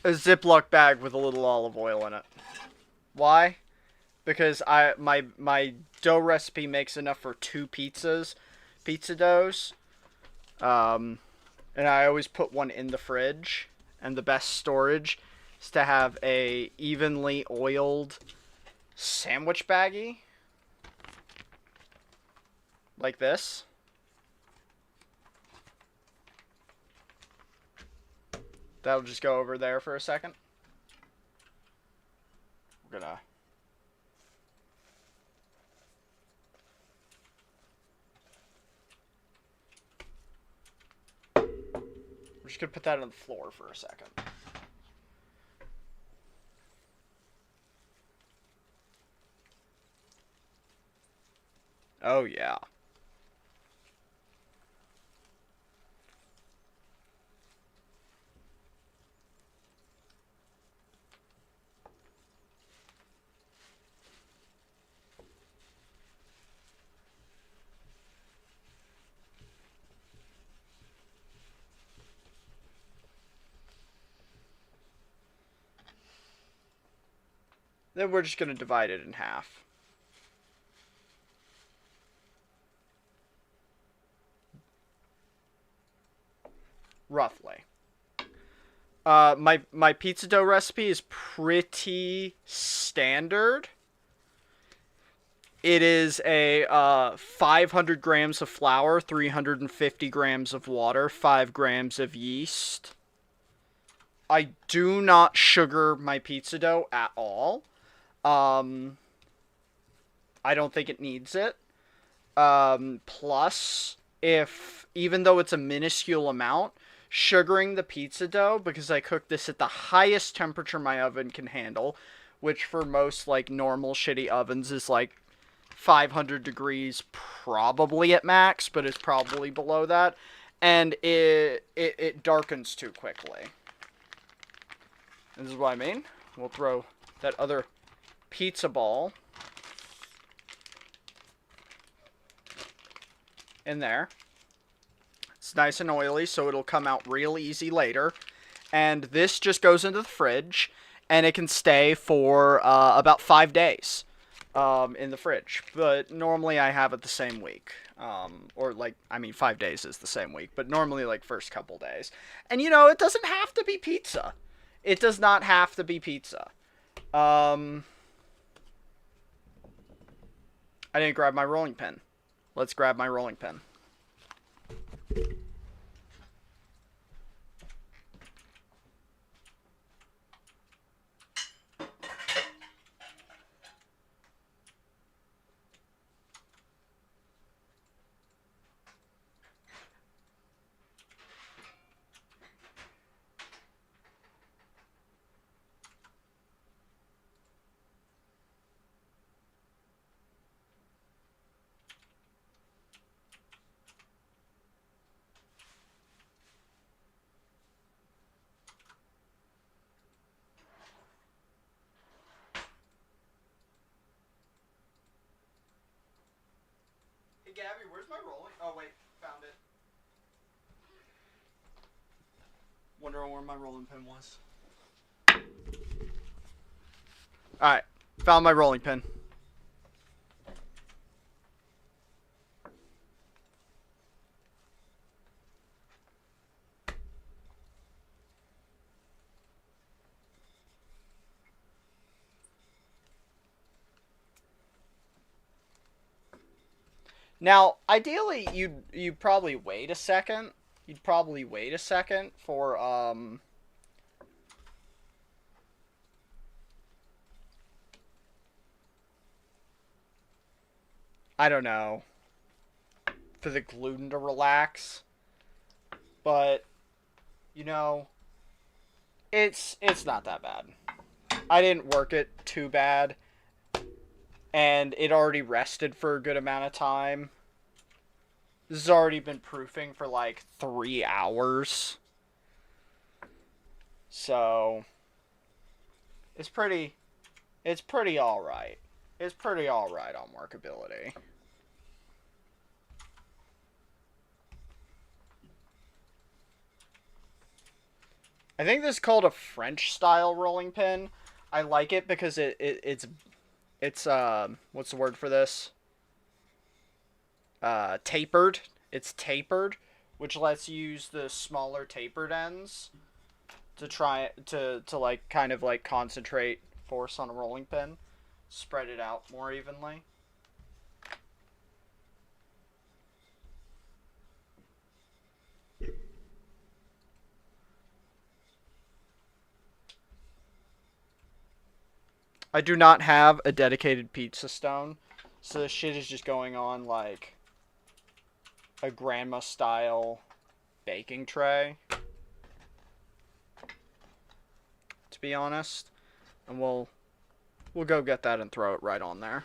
A Ziploc bag with a little olive oil in it. Why? Because my dough recipe makes enough for 2 pizza doughs. Um, and I always put one in the fridge. And the best storage is to have a evenly oiled sandwich baggie like this. That'll just go over there for a second. We're gonna we're just gonna put that on the floor for a second. Oh yeah. Then we're just gonna divide it in half. Roughly. My pizza dough recipe is pretty standard. It is a 500 grams of flour, 350 grams of water, 5 grams of yeast. I do not sugar my pizza dough at all. Um, I don't think it needs it. Plus, if even though it's a minuscule amount, sugaring the pizza dough, because I cook this at the highest temperature my oven can handle, which for most like normal shitty ovens is like 500 degrees probably at max, but it's probably below that, and it darkens too quickly. This is what I mean. We'll throw that other pizza ball in there. It's nice and oily, so it'll come out real easy later. And this just goes into the fridge, and it can stay for about 5 days in the fridge. But normally I have it the same week. Or like, I mean, 5 days is the same week, but normally like first couple days. And you know, it doesn't have to be pizza. It does not have to be pizza. I didn't grab my rolling pin. Let's grab my rolling pin. Hey Gabby, where's my rolling? Oh wait, found it. Wondering where my rolling pin was. Alright, found my rolling pin. Now, ideally, you'd probably wait a second. You'd probably wait a second for I don't know, for the gluten to relax. But you know, it's not that bad. I didn't work it too bad, and it already rested for a good amount of time. This has already been proofing for like 3 hours. So it's pretty it's pretty alright. It's pretty alright on workability. I think this is called a French style rolling pin. I like it because it's what's the word for this? Tapered. It's tapered, which lets you use the smaller tapered ends to try to like kind of like concentrate force on a rolling pin, spread it out more evenly. I do not have a dedicated pizza stone, so this shit is just going on like a grandma style baking tray, to be honest. And we'll go get that and throw it right on there.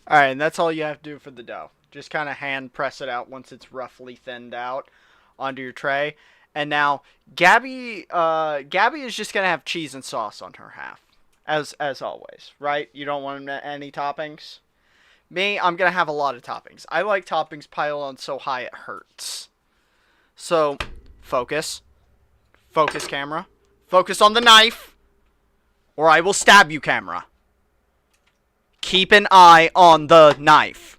All right, and that's all you have to do for the dough. Just kind of hand press it out once it's roughly thinned out onto your tray. And now Gabby is just gonna have cheese and sauce on her half, as always, right? You don't want any toppings. Me, I'm gonna have a lot of toppings. I like toppings piled on so high it hurts. So, focus, focus, camera, focus on the knife, or I will stab you, camera. Keep an eye on the knife.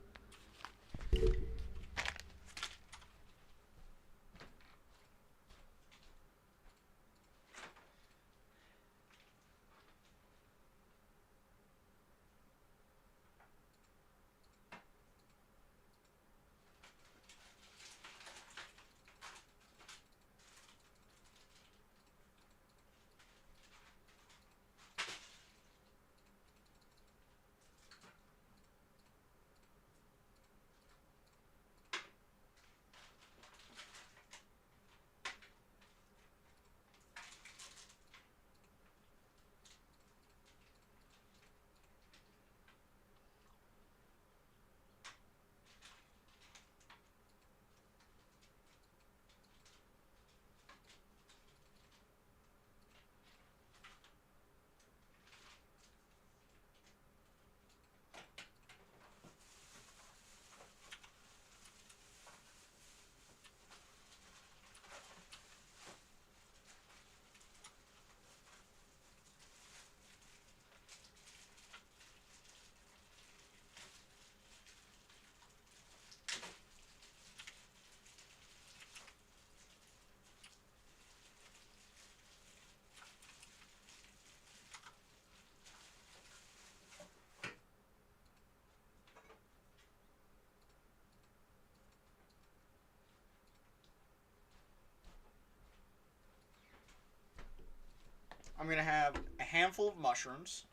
I'm gonna have a handful of mushrooms,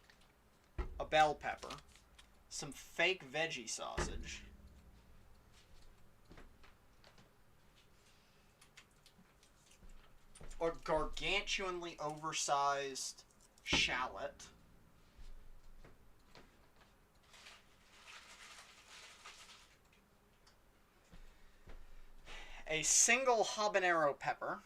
a bell pepper, some fake veggie sausage, a gargantuanly oversized shallot, a single habanero pepper,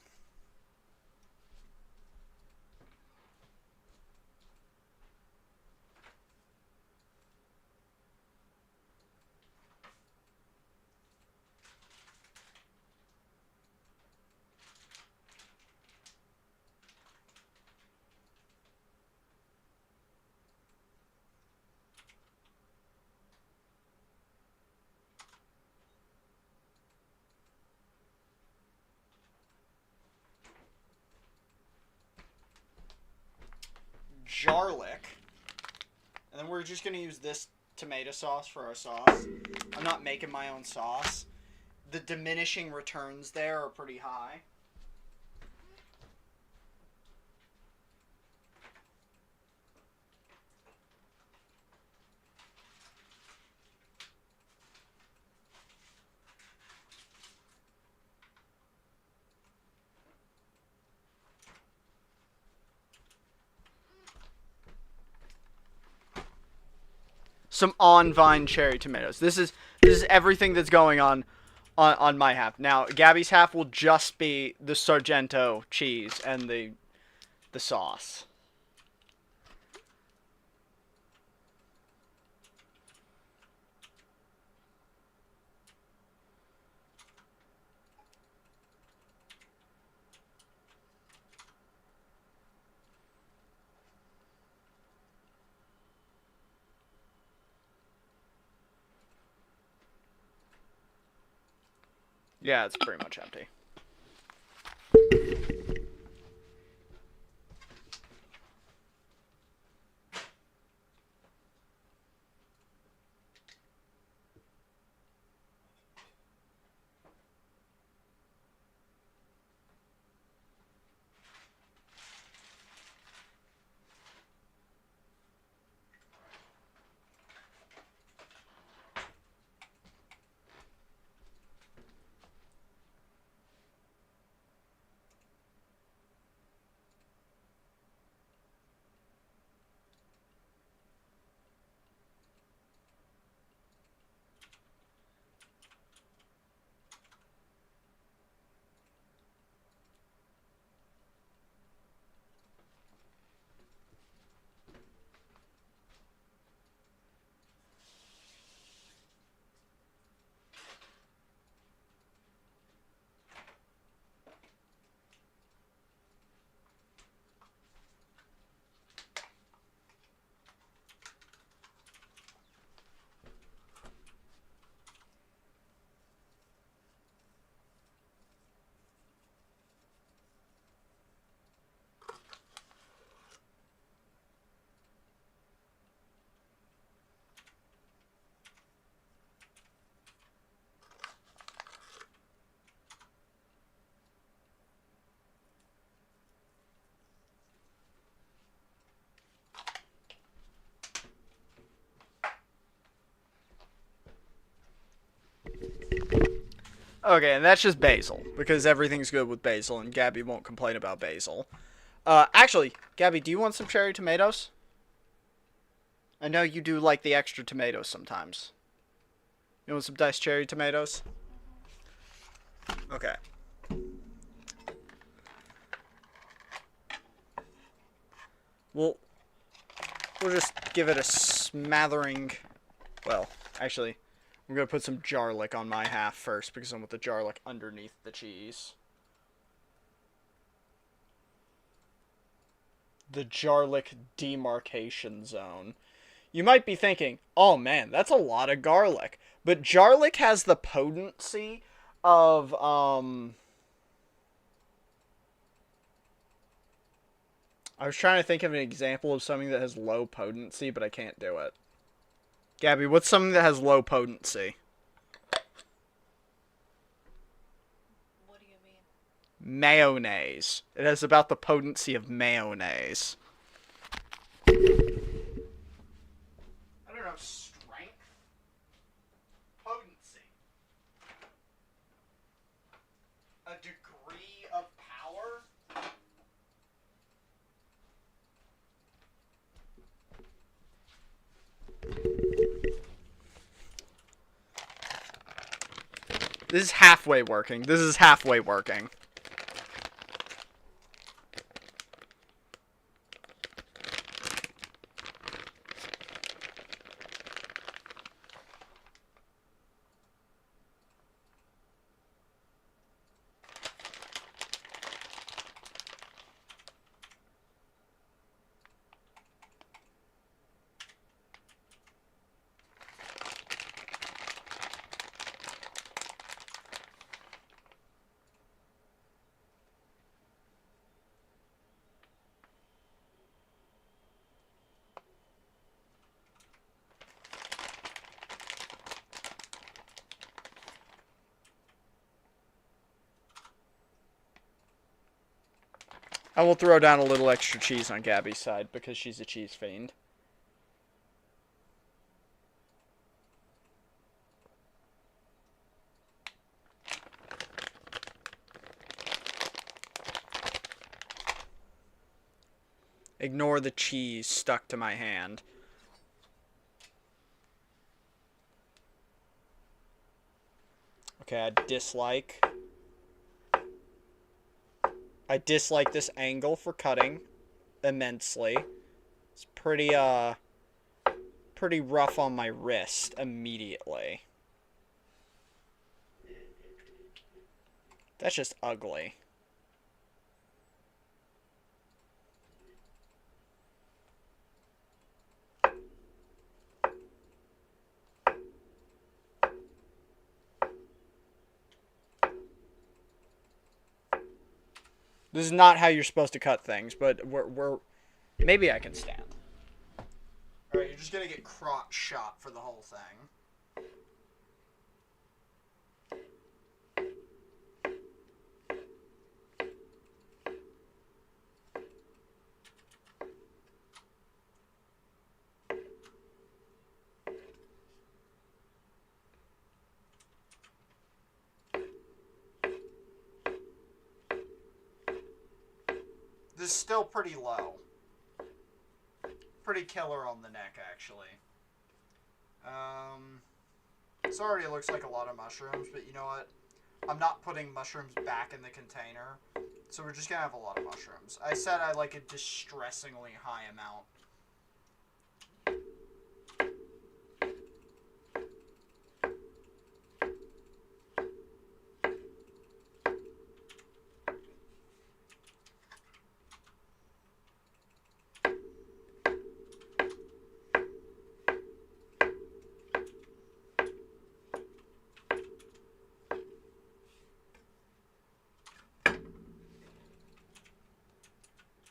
garlic. And then we're just going to use this tomato sauce for our sauce. I'm not making my own sauce. The diminishing returns there are pretty high. Some on-vine cherry tomatoes. This is everything that's going on my half. Now, Gabby's half will just be the Sargento cheese and the sauce. Yeah, it's pretty much empty. Okay, and that's just basil, because everything's good with basil, and Gabby won't complain about basil. Actually, Gabby, do you want some cherry tomatoes? I know you do like the extra tomatoes sometimes. You want some diced cherry tomatoes? Okay. We'll just give it a smattering. Well, actually, I'm gonna put some garlic on my half first because I want the garlic underneath the cheese. The garlic demarcation zone. You might be thinking, oh man, that's a lot of garlic. But garlic has the potency of, I was trying to think of an example of something that has low potency, but I can't do it. Gabby, what's something that has low potency? What do you mean? Mayonnaise. It has about the potency of mayonnaise. I don't know, strength? Potency. A degree of power? This is halfway working. This is halfway working. I will throw down a little extra cheese on Gabby's side because she's a cheese fiend. Ignore the cheese stuck to my hand. Okay, I dislike this angle for cutting immensely. It's pretty rough on my wrist immediately. That's just ugly. This is not how you're supposed to cut things, but we're maybe I can stand. All right, you're just gonna get crotch shot for the whole thing. This is still pretty low. Pretty killer on the neck, actually. This already looks like a lot of mushrooms, but you know what? I'm not putting mushrooms back in the container, so we're just gonna have a lot of mushrooms. I said I like a distressingly high amount.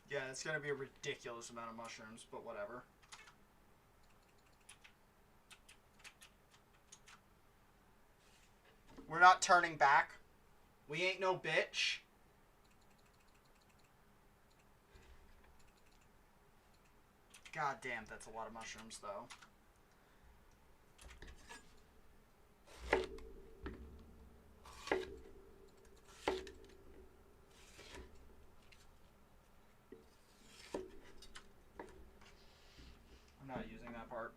Yeah, it's gonna be a ridiculous amount of mushrooms, but whatever. We're not turning back. We ain't no bitch. God damn, that's a lot of mushrooms, though. I'm not using that part.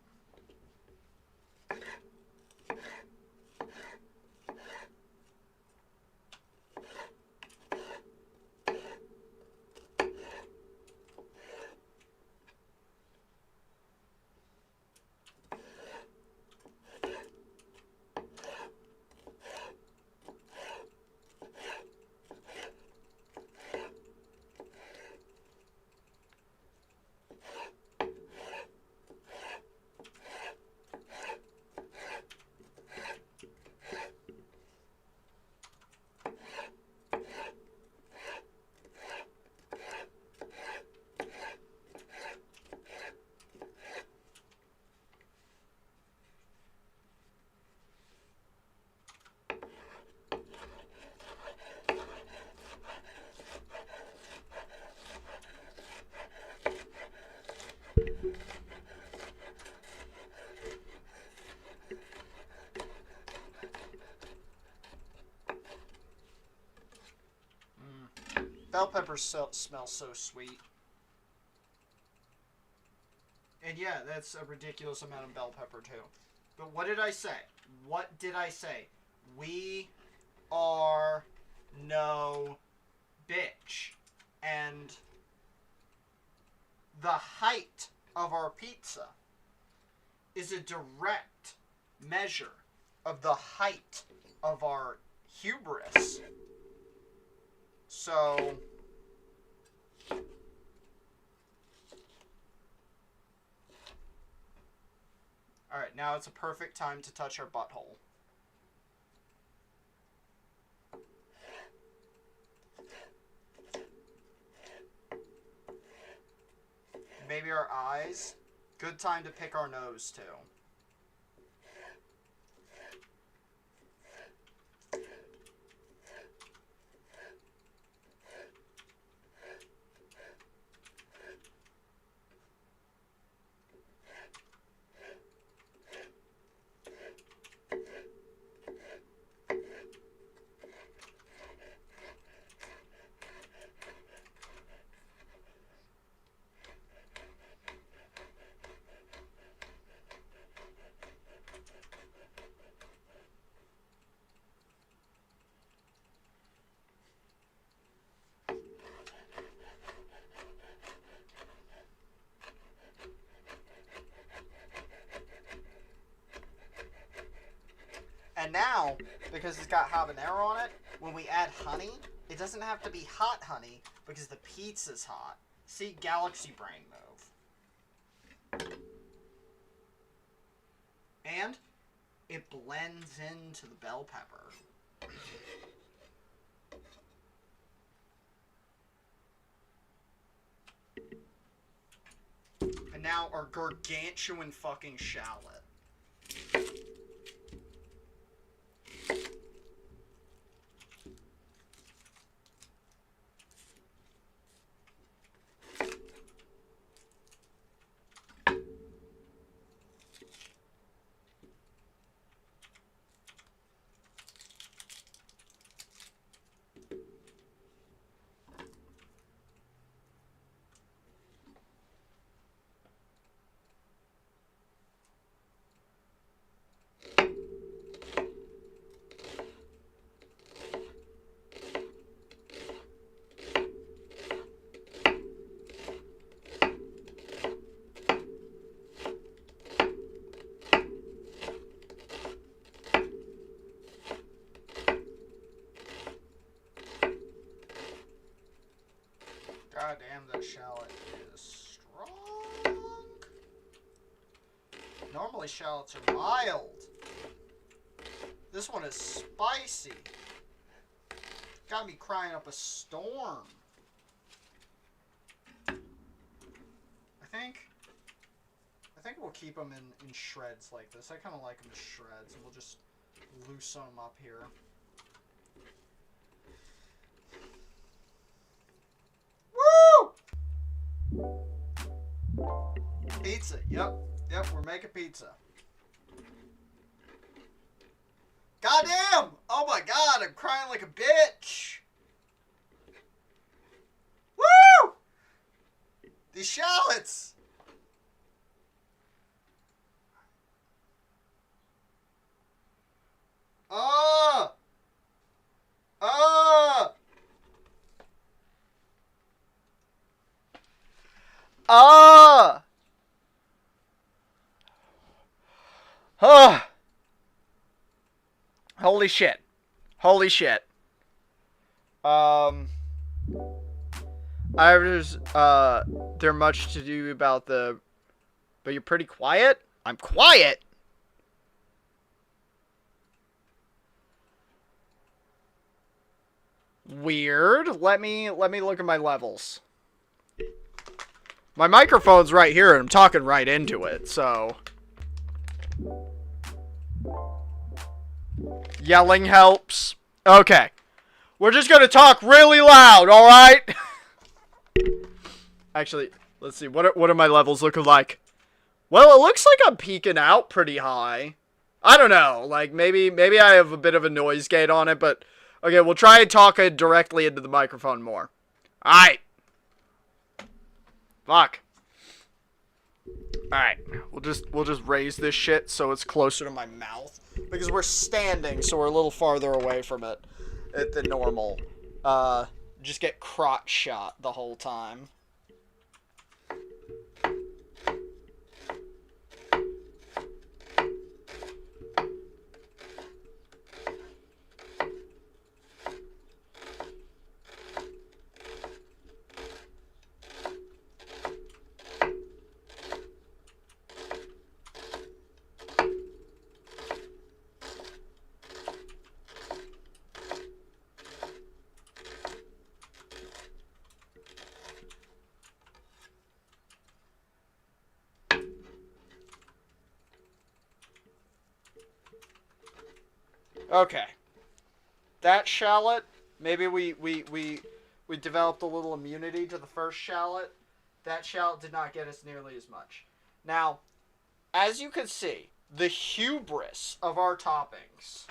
Bell peppers smell so sweet. And yeah, that's a ridiculous amount of bell pepper too. But what did I say? What did I say? We are no bitch. And the height of our pizza is a direct measure of the height of our hubris. So, alright, now it's a perfect time to touch our butthole. Maybe our eyes. Good time to pick our nose, too. And now, because it's got habanero on it, when we add honey, it doesn't have to be hot honey because the pizza's hot. See, galaxy brain move. And it blends into the bell pepper. And now our gargantuan fucking shallot. God damn, that shallot is strong. Normally shallots are mild. This one is spicy. Got me crying up a storm. I think we'll keep them in shreds like this. I kind of like them as shreds, and we'll just loosen them up here. Pizza. Yep, we're making pizza. Goddamn! Oh my god, I'm crying like a bitch. Woo! These shallots. Ah! Ah! Ah! Ah! Holy shit. Holy shit. There's much to do about the... But you're pretty quiet? I'm quiet? Weird. Let me look at my levels. My microphone's right here, and I'm talking right into it, so... Yelling helps. Okay. We're just gonna talk really loud, alright? Actually, let's see. What are my levels looking like? Well, it looks like I'm peaking out pretty high. I don't know. Like, maybe I have a bit of a noise gate on it, but... Okay, we'll try and talk directly into the microphone more. Alright. Fuck. Alright. We'll just raise this shit so it's closer to my mouth. Because we're standing, so we're a little farther away from it than normal. Just get crotch shot the whole time. Okay. That shallot, maybe we developed a little immunity to the first shallot. That shallot did not get us nearly as much. Now, as you can see, the hubris of our toppings.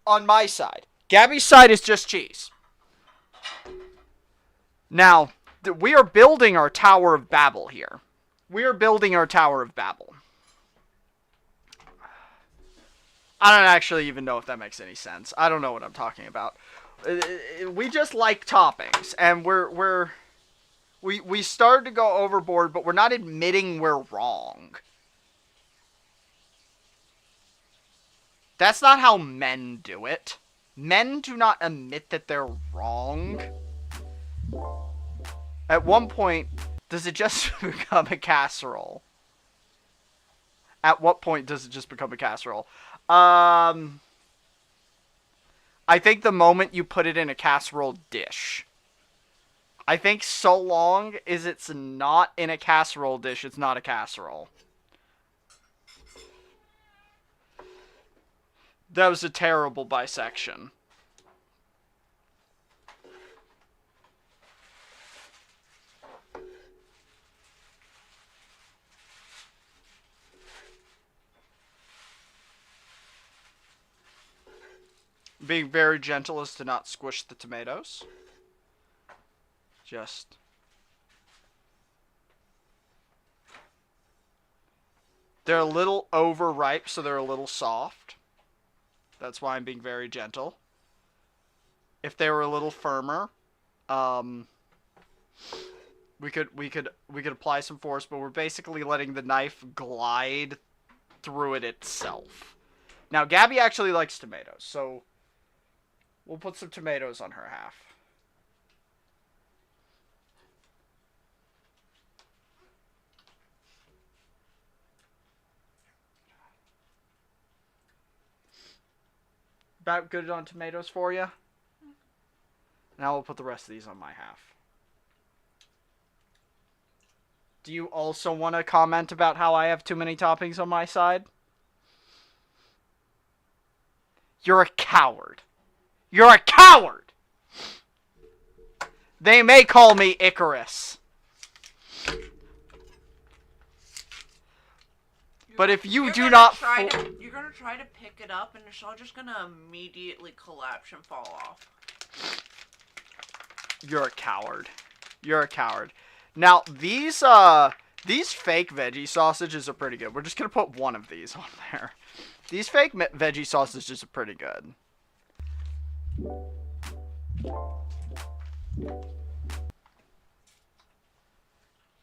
On my side. Gabby's side is just cheese. Now, we are building our Tower of Babel here. We are building our Tower of Babel. I don't actually even know if that makes any sense. I don't know what I'm talking about. We just like toppings, and we started to go overboard, but we're not admitting we're wrong. That's not how men do it. Men do not admit that they're wrong. At one point, does it just become a casserole? At what point does it just become a casserole? I think the moment you put it in a casserole dish. I think so long as it's not in a casserole dish, it's not a casserole. That was a terrible bisection. Being very gentle as to not squish the tomatoes. Just... They're a little overripe, so they're a little soft. That's why I'm being very gentle. If they were a little firmer, we could apply some force, but we're basically letting the knife glide through it itself. Now, Gabby actually likes tomatoes, so we'll put some tomatoes on her half. About good on tomatoes for you? Now we'll put the rest of these on my half. Do you also want to comment about how I have too many toppings on my side? You're a coward. You're a coward! They may call me Icarus. But if you do not... You're gonna try to pick it up and it's all just gonna immediately collapse and fall off. You're a coward. You're a coward. Now, these fake veggie sausages are pretty good. We're just gonna put one of these on there. These fake veggie sausages are pretty good.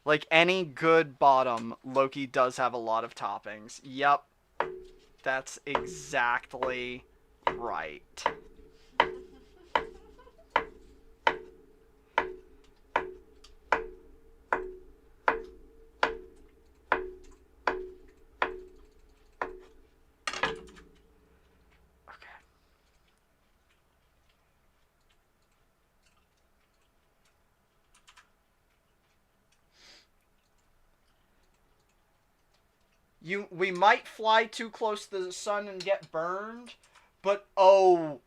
Like any good bottom, Loki does have a lot of toppings. Yep. That's exactly right. We might fly too close to the sun and get burned, but oh,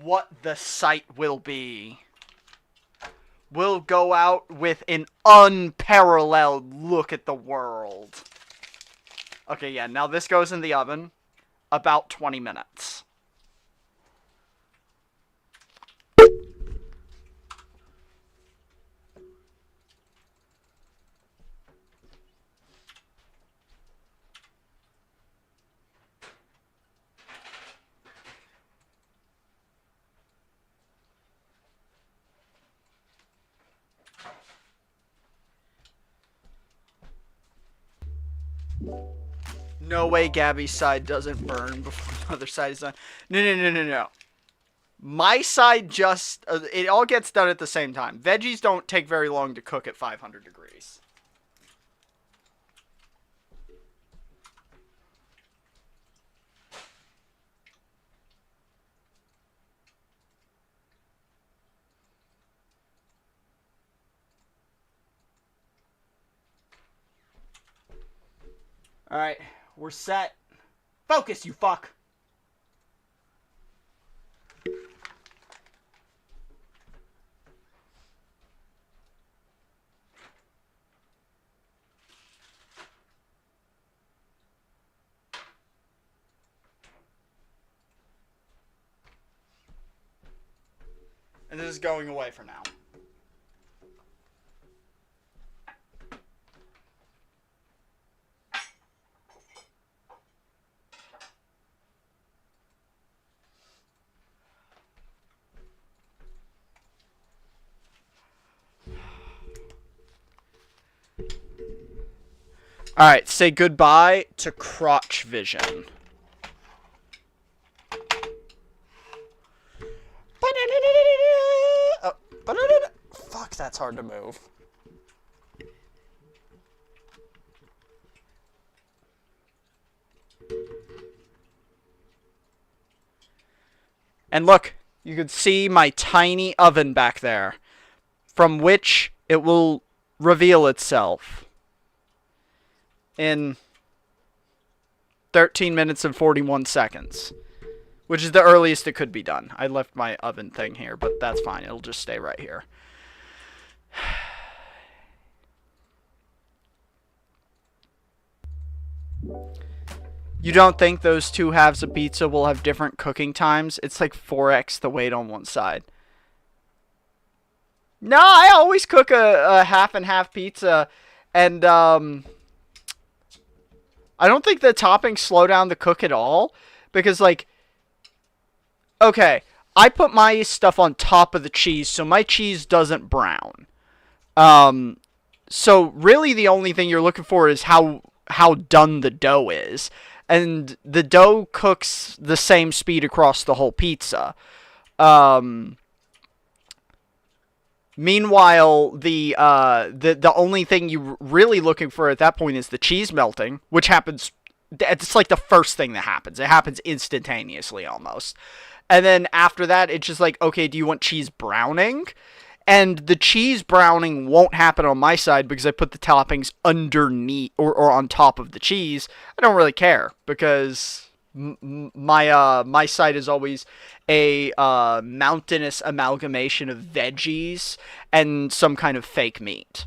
what the sight will be. We'll go out with an unparalleled look at the world. Okay, yeah, now this goes in the oven about 20 minutes. No way Gabby's side doesn't burn before the other side is done. No. My side just... it all gets done at the same time. Veggies don't take very long to cook at 500 degrees. Alright, we're set. Focus, you fuck! And this is going away for now. Alright, say goodbye to crotch vision. that's hard to move. And look, you can see my tiny oven back there, from which it will reveal itself in 13 minutes and 41 seconds, which is the earliest it could be done. I left my oven thing here, but that's fine. It'll just stay right here. You don't think those two halves of pizza will have different cooking times? It's like 4x the weight on one side. No, I always cook a half and half pizza, and I don't think the toppings slow down the cook at all, because like, okay, I put my stuff on top of the cheese, so my cheese doesn't brown. So really the only thing you're looking for is how done the dough is. And the dough cooks the same speed across the whole pizza. Meanwhile, the only thing you're really looking for at that point is the cheese melting, which happens. It's like the first thing that happens. It happens instantaneously almost. And then after that, it's just like, okay, do you want cheese browning? And the cheese browning won't happen on my side because I put the toppings underneath or on top of the cheese. I don't really care because my side is always a mountainous amalgamation of veggies and some kind of fake meat.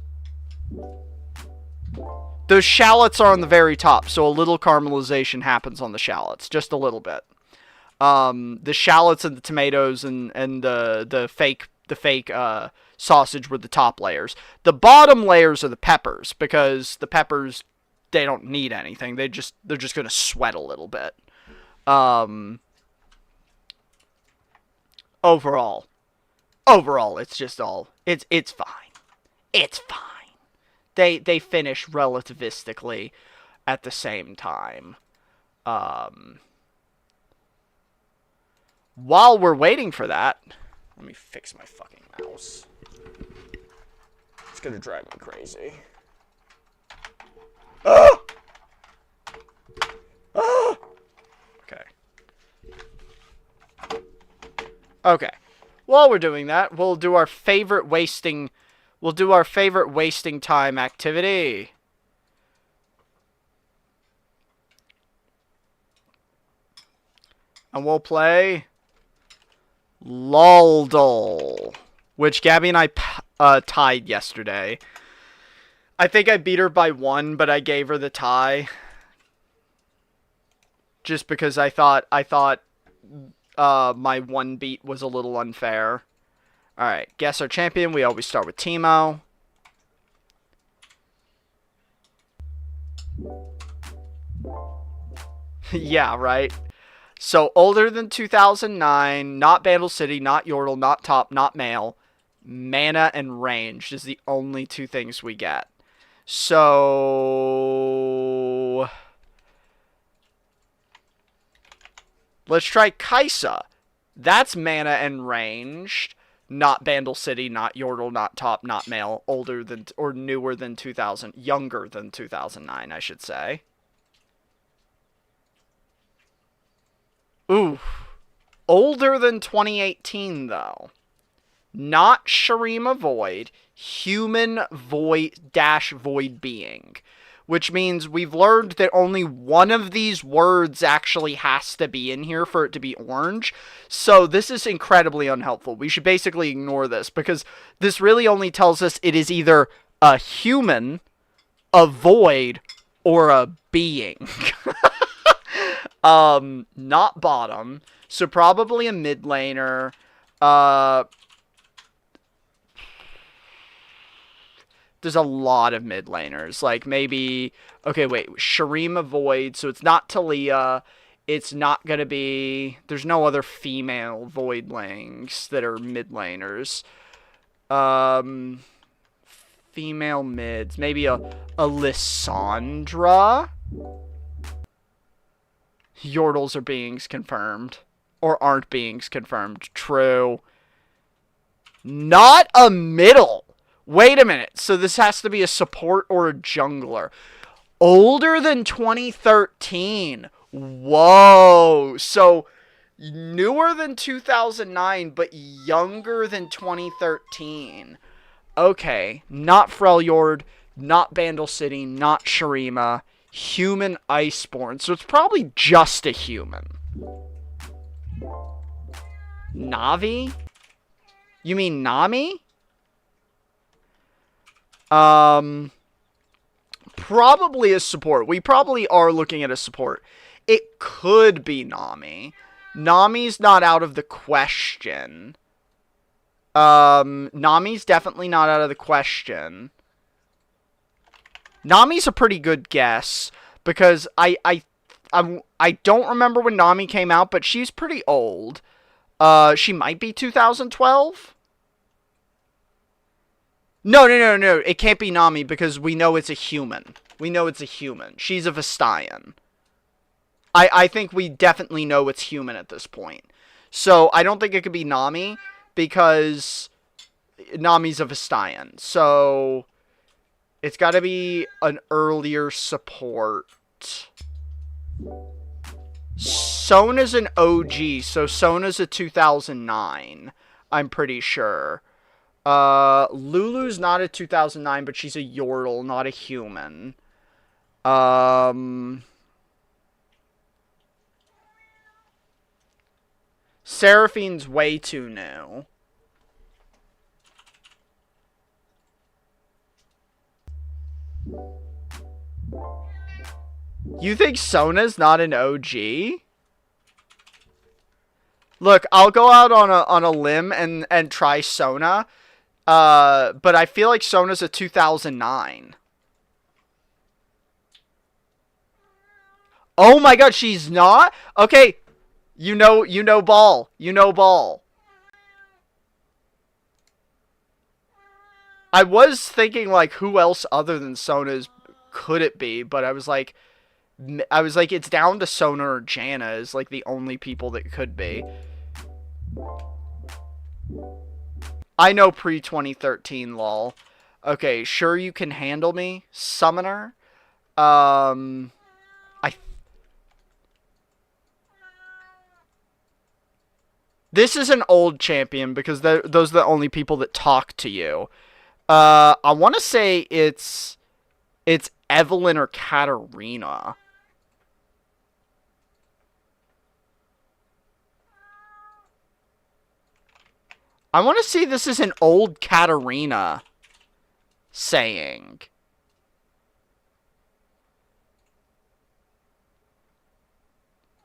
Those shallots are on the very top, so a little caramelization happens on the shallots, just a little bit. The shallots and the tomatoes and the fake sausage were the top layers. The bottom layers are the peppers, because the peppers, they don't need anything. They're just gonna sweat a little bit. Overall, it's just all it's fine. It's fine. They finish relativistically at the same time. While we're waiting for that, let me fix my fucking mouse. It's gonna drive me crazy. Oh! Oh! Okay. Okay. While we're doing that, we'll do our favorite wasting time activity. And we'll play Laldol, which Gabby and I tied yesterday. I think I beat her by 1, but I gave her the tie. Just because I thought my 1 beat was a little unfair. Alright, guess our champion. We always start with Teemo. Yeah, right? So, older than 2009, not Bandle City, not Yordle, not top, not male. Mana and ranged is the only 2 things we get. So, let's try Kaisa. That's mana and ranged. Not Bandle City, not Yordle, not top, not male. Older than, or newer than 2000, younger than 2009, I should say. Ooh. Older than 2018, though. Not Shurima Void. Human Void dash Void Being. Which means we've learned that only one of these words actually has to be in here for it to be orange. So this is incredibly unhelpful. We should basically ignore this, because this really only tells us it is either a human, a void, or a being. Not bottom, so probably a mid laner. There's a lot of mid laners, like maybe, okay, wait, Shurima Void, so it's not Talia, it's not gonna be, there's no other female Voidlings that are mid laners. Female mids, maybe a Lissandra? Yordles are beings confirmed. Or aren't beings confirmed. True. Not a middle. Wait a minute. So this has to be a support or a jungler. Older than 2013. Whoa. So newer than 2009, but younger than 2013. Okay. Not Freljord, not Bandle City, not Shurima. Human Iceborn. So it's probably just a human. Navi? You mean Nami? Probably a support. We probably are looking at a support. It could be Nami. Nami's not out of the question. Nami's definitely not out of the question. Nami's a pretty good guess because I don't remember when Nami came out, but she's pretty old. She might be 2012. No. It can't be Nami because we know it's a human. We know it's a human. She's a Vestian. I think we definitely know it's human at this point. So I don't think it could be Nami because Nami's a Vestian. So it's got to be an earlier support. Sona's an OG, so Sona's a 2009. I'm pretty sure. Lulu's not a 2009, but she's a Yordle, not a human. Seraphine's way too new. You think Sona's not an OG? Look, I'll go out on a limb and try Sona. But I feel like Sona's a 2009. Oh my god, she's not? Okay. You know Ball. You know Ball. I was thinking like who else other than Sona's could it be, but I was like it's down to Sona or Janna is like the only people that could be. I know pre-2013, lol. Okay, sure you can handle me, Summoner. This is an old champion because those are the only people that talk to you. I want to say it's Evelyn or Katarina. I want to see this is an old Katarina saying.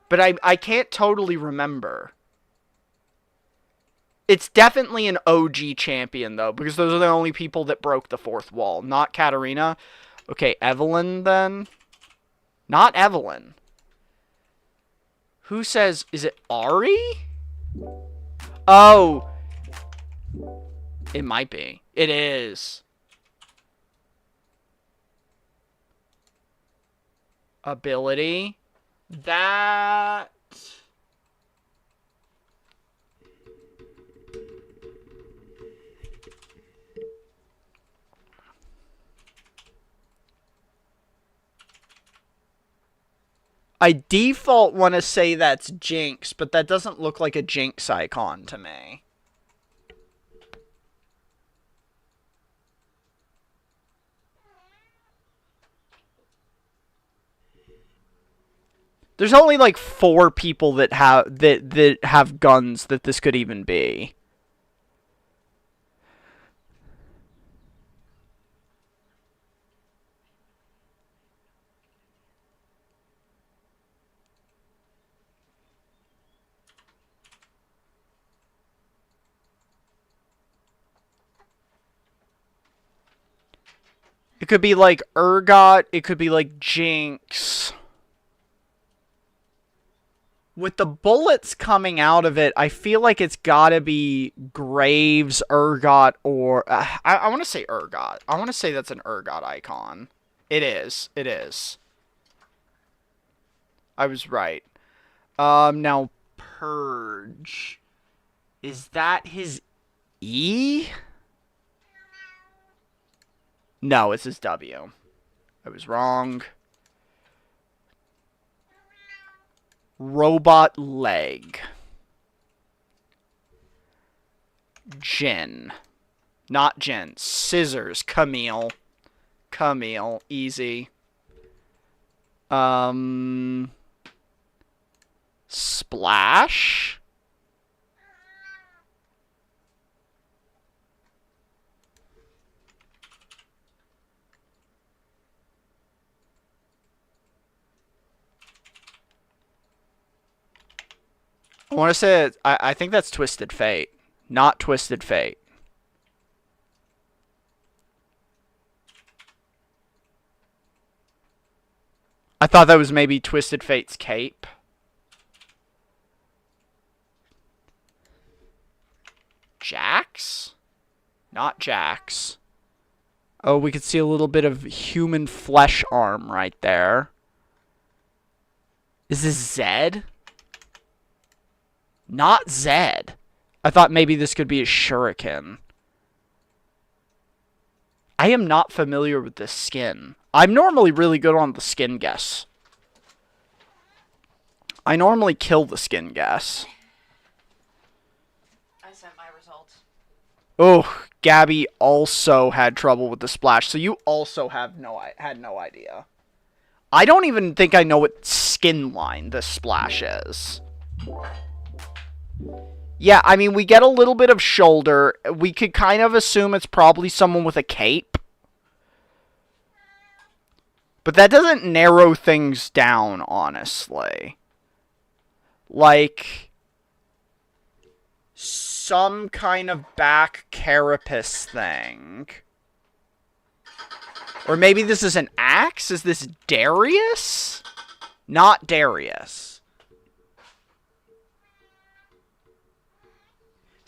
But I can't totally remember. It's definitely an OG champion, though, because those are the only people that broke the fourth wall. Not Katarina. Okay, Evelyn, then. Not Evelyn. Who says... Is it Ari? Oh... It might be. It is. Ability. That... I default want to say that's Jinx, but that doesn't look like a Jinx icon to me. There's only like 4 people that have guns that this could even be. It could be like Urgot, it could be like Jinx. With the bullets coming out of it, I feel like it's gotta be Graves, Urgot, or... I want to say Urgot. I want to say that's an Urgot icon. It is. It is. I was right. Now, Purge. Is that his E? No, this is W. I was wrong. Robot leg. Jin. Not Jen. Scissors. Camille. Camille. Easy. Splash. I want to say, I think that's Twisted Fate. Not Twisted Fate. I thought that was maybe Twisted Fate's cape. Jax? Not Jax. Oh, we could see a little bit of human flesh arm right there. Is this Zed? Not Zed. I thought maybe this could be a shuriken. I am not familiar with this skin. I'm normally really good on the skin guess. I normally kill the skin guess. I sent my results. Oh, Gabby also had trouble with the splash, so you also had no idea. I don't even think I know what skin line this splash is. Yeah, I mean, we get a little bit of shoulder. We could kind of assume it's probably someone with a cape. But that doesn't narrow things down, honestly. Like, some kind of back carapace thing. Or maybe this is an axe? Is this Darius? Not Darius.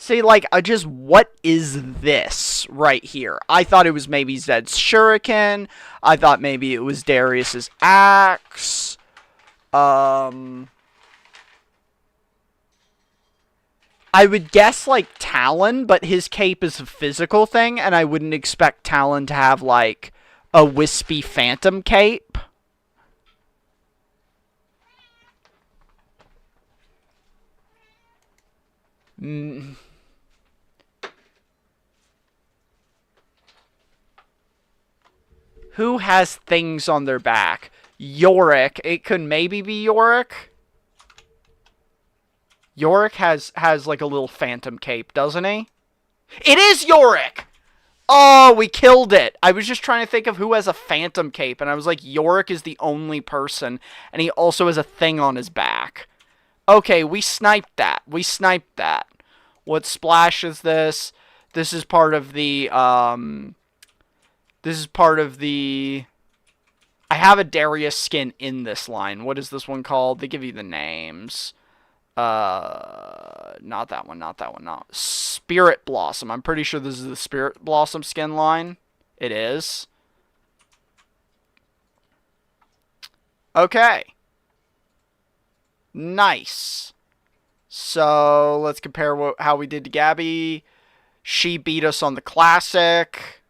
See, like, what is this right here? I thought it was maybe Zed's shuriken. I thought maybe it was Darius's axe. I would guess, like, Talon, but his cape is a physical thing, and I wouldn't expect Talon to have, like, a wispy phantom cape. Who has things on their back? Yorick. It could maybe be Yorick. Yorick has like a little phantom cape, doesn't he? It is Yorick! Oh, we killed it. I was just trying to think of who has a phantom cape, and I was like, Yorick is the only person, and he also has a thing on his back. Okay, we sniped that. We sniped that. What splash is this? This is part of the, This is part of the... I have a Darius skin in this line. What is this one called? They give you the names. Not that one, not that one, not... Spirit Blossom. I'm pretty sure this is the Spirit Blossom skin line. It is. Okay. Nice. So, let's compare how we did to Gabby. She beat us on the classic.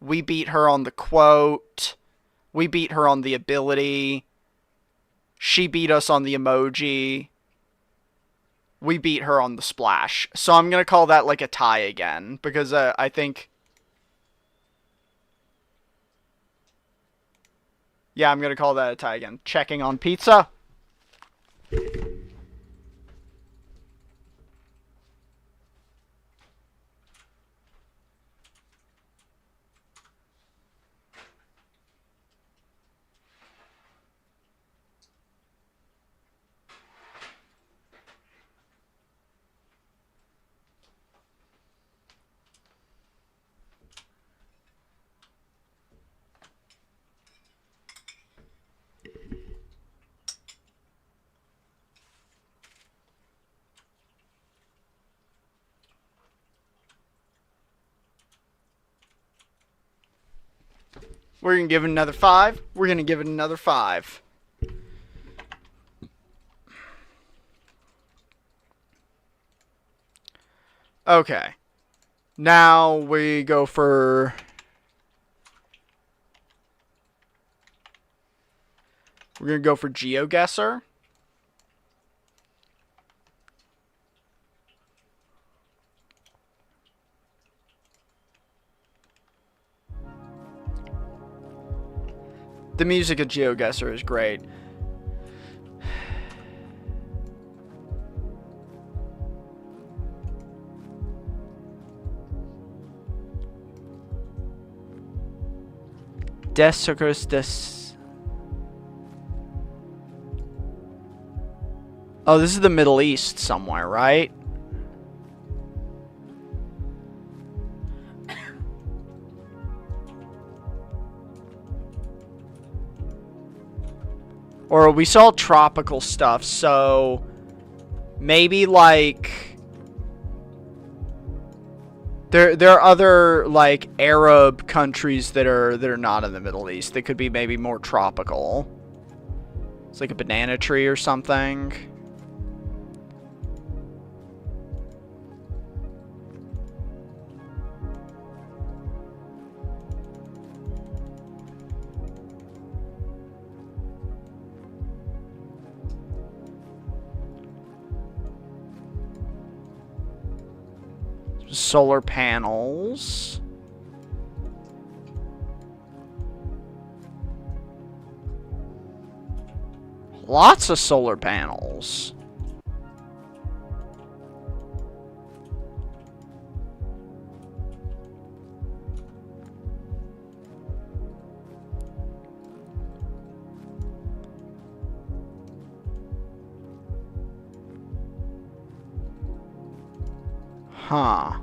We beat her on the quote. We beat her on the ability. She beat us on the emoji. We beat her on the splash. So I'm going to call that like a tie again. Because I think... Yeah, I'm going to call that a tie again. Checking on pizza. We're going to give it another 5. We're going to give it another 5. Okay. Now we go for We're going to go for GeoGuessr. The music of GeoGuessr is great. Desocus des. Oh, this is the Middle East somewhere, right? Or we saw tropical stuff, so maybe like there are other like Arab countries that are not in the Middle East. They could be maybe more tropical. It's like a banana tree or something. Solar panels. Lots of solar panels. Huh.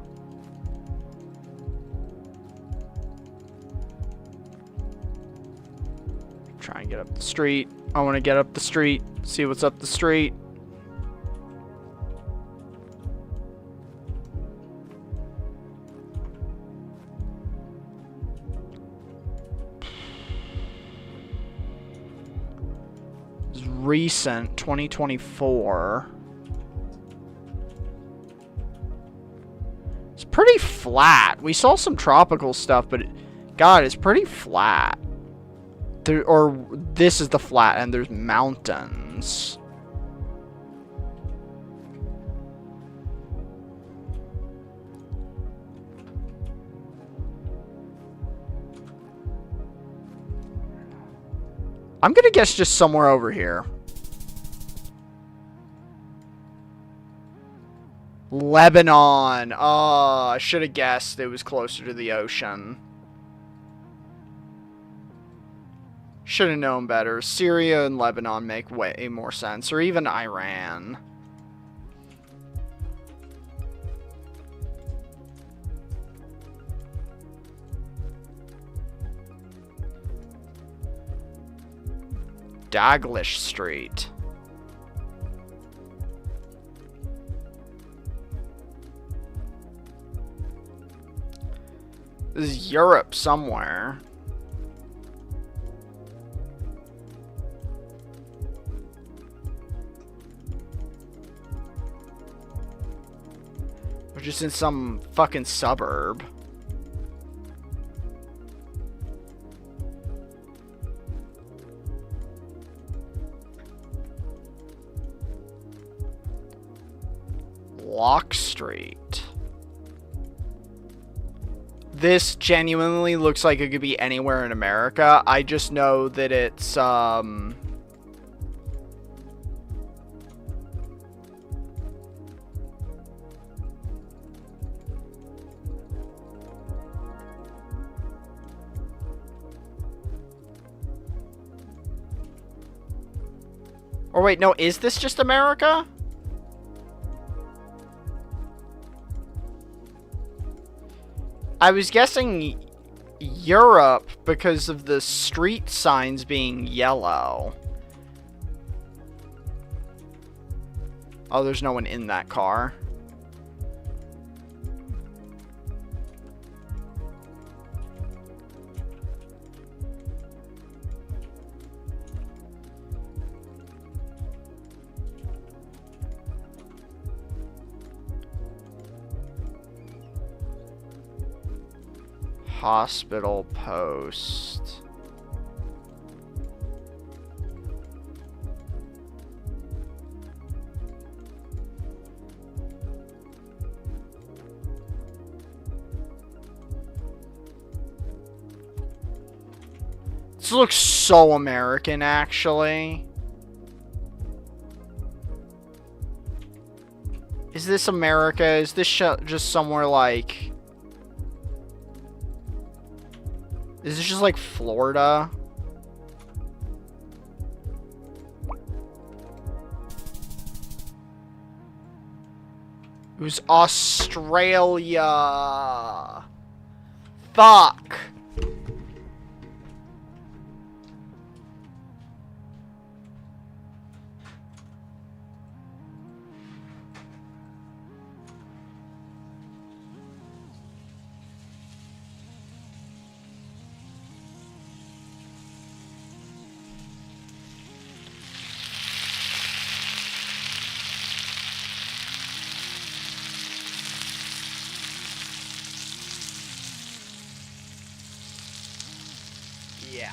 Try and get up the street. I want to get up the street. See what's up the street. It's recent, 2024. It's pretty flat. We saw some tropical stuff, but God, it's pretty flat. Or this is the flat, and there's mountains. I'm gonna guess just somewhere over here. Lebanon. Oh, I should have guessed it was closer to the ocean. Should have known better. Syria and Lebanon make way more sense. Or even Iran. Daglish Street. This is Europe somewhere. Or just in some fucking suburb. Lock Street. This genuinely looks like it could be anywhere in America. I just know that it's, Or wait, no, is this just America? I was guessing Europe because of the street signs being yellow. Oh, there's no one in that car. Hospital post. This looks so American, actually. Is this America? Is this just somewhere like... Is this just like Florida? It was Australia. Fuck. Yeah.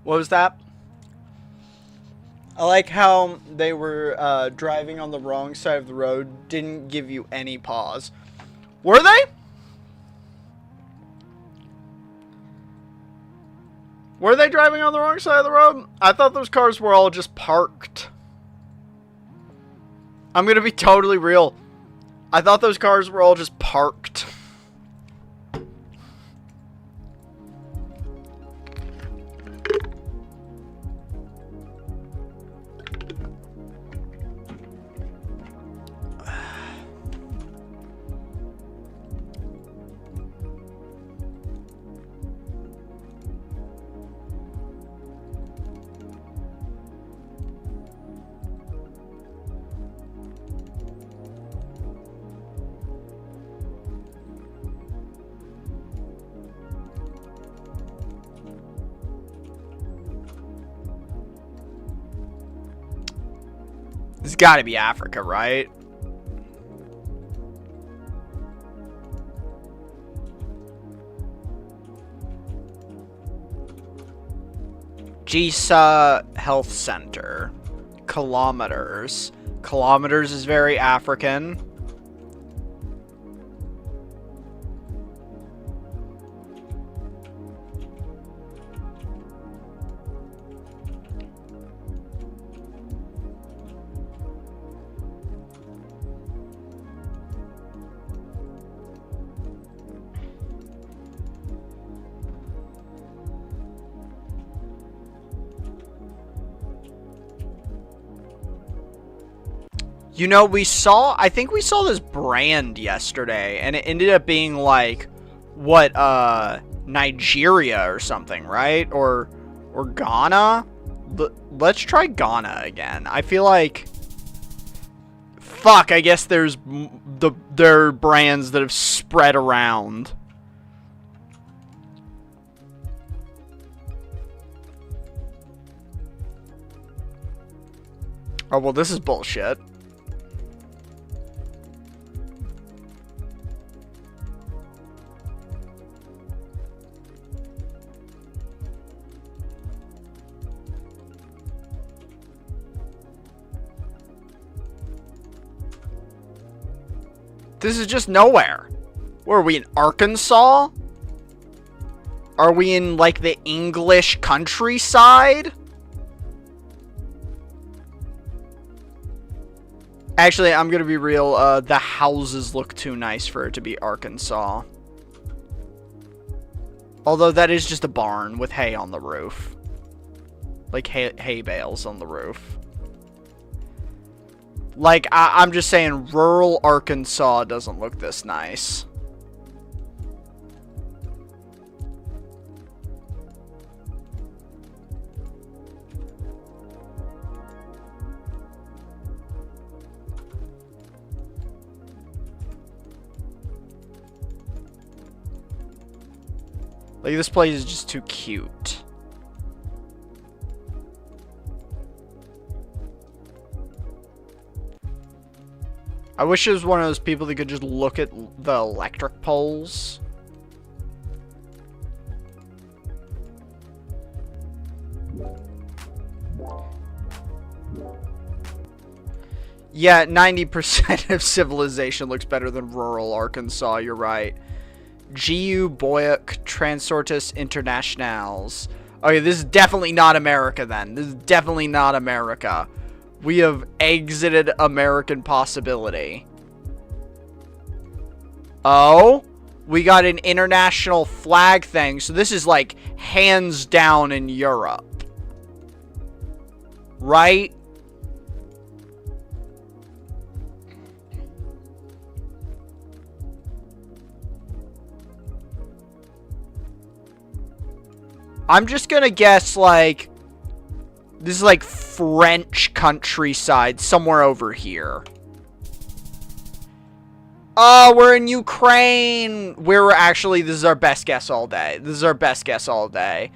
What was that? I like how they were driving on the wrong side of the road, didn't give you any pause. Were they? Were they driving on the wrong side of the road? I thought those cars were all just parked. I'm gonna be totally real. I thought those cars were all just parked. It's gotta be Africa, right? Gisa Health Center. Kilometers. Kilometers is very African. You know, I think we saw this brand yesterday, and it ended up being like, what, Nigeria or something, right? Or Ghana? Let's try Ghana again. I feel like, fuck, I guess there are brands that have spread around. Oh, well, this is bullshit. This is just nowhere. Where are we, in Arkansas? Are we in, like, the English countryside? Actually, I'm gonna be real, the houses look too nice for it to be Arkansas. Although that is just a barn with hay on the roof. Like hay bales on the roof. Like, I'm just saying, rural Arkansas doesn't look this nice. Like, this place is just too cute. I wish it was one of those people that could just look at the electric poles. Yeah, 90% of civilization looks better than rural Arkansas, you're right. GU Boyac Transortis Internationals. Okay, this is definitely not America then. This is definitely not America. We have exited American possibility. Oh? We got an international flag thing. So this is like hands down in Europe. Right? I'm just gonna guess, like, this is like French countryside, somewhere over here. Oh, we're in Ukraine! This is our best guess all day. This is our best guess all day.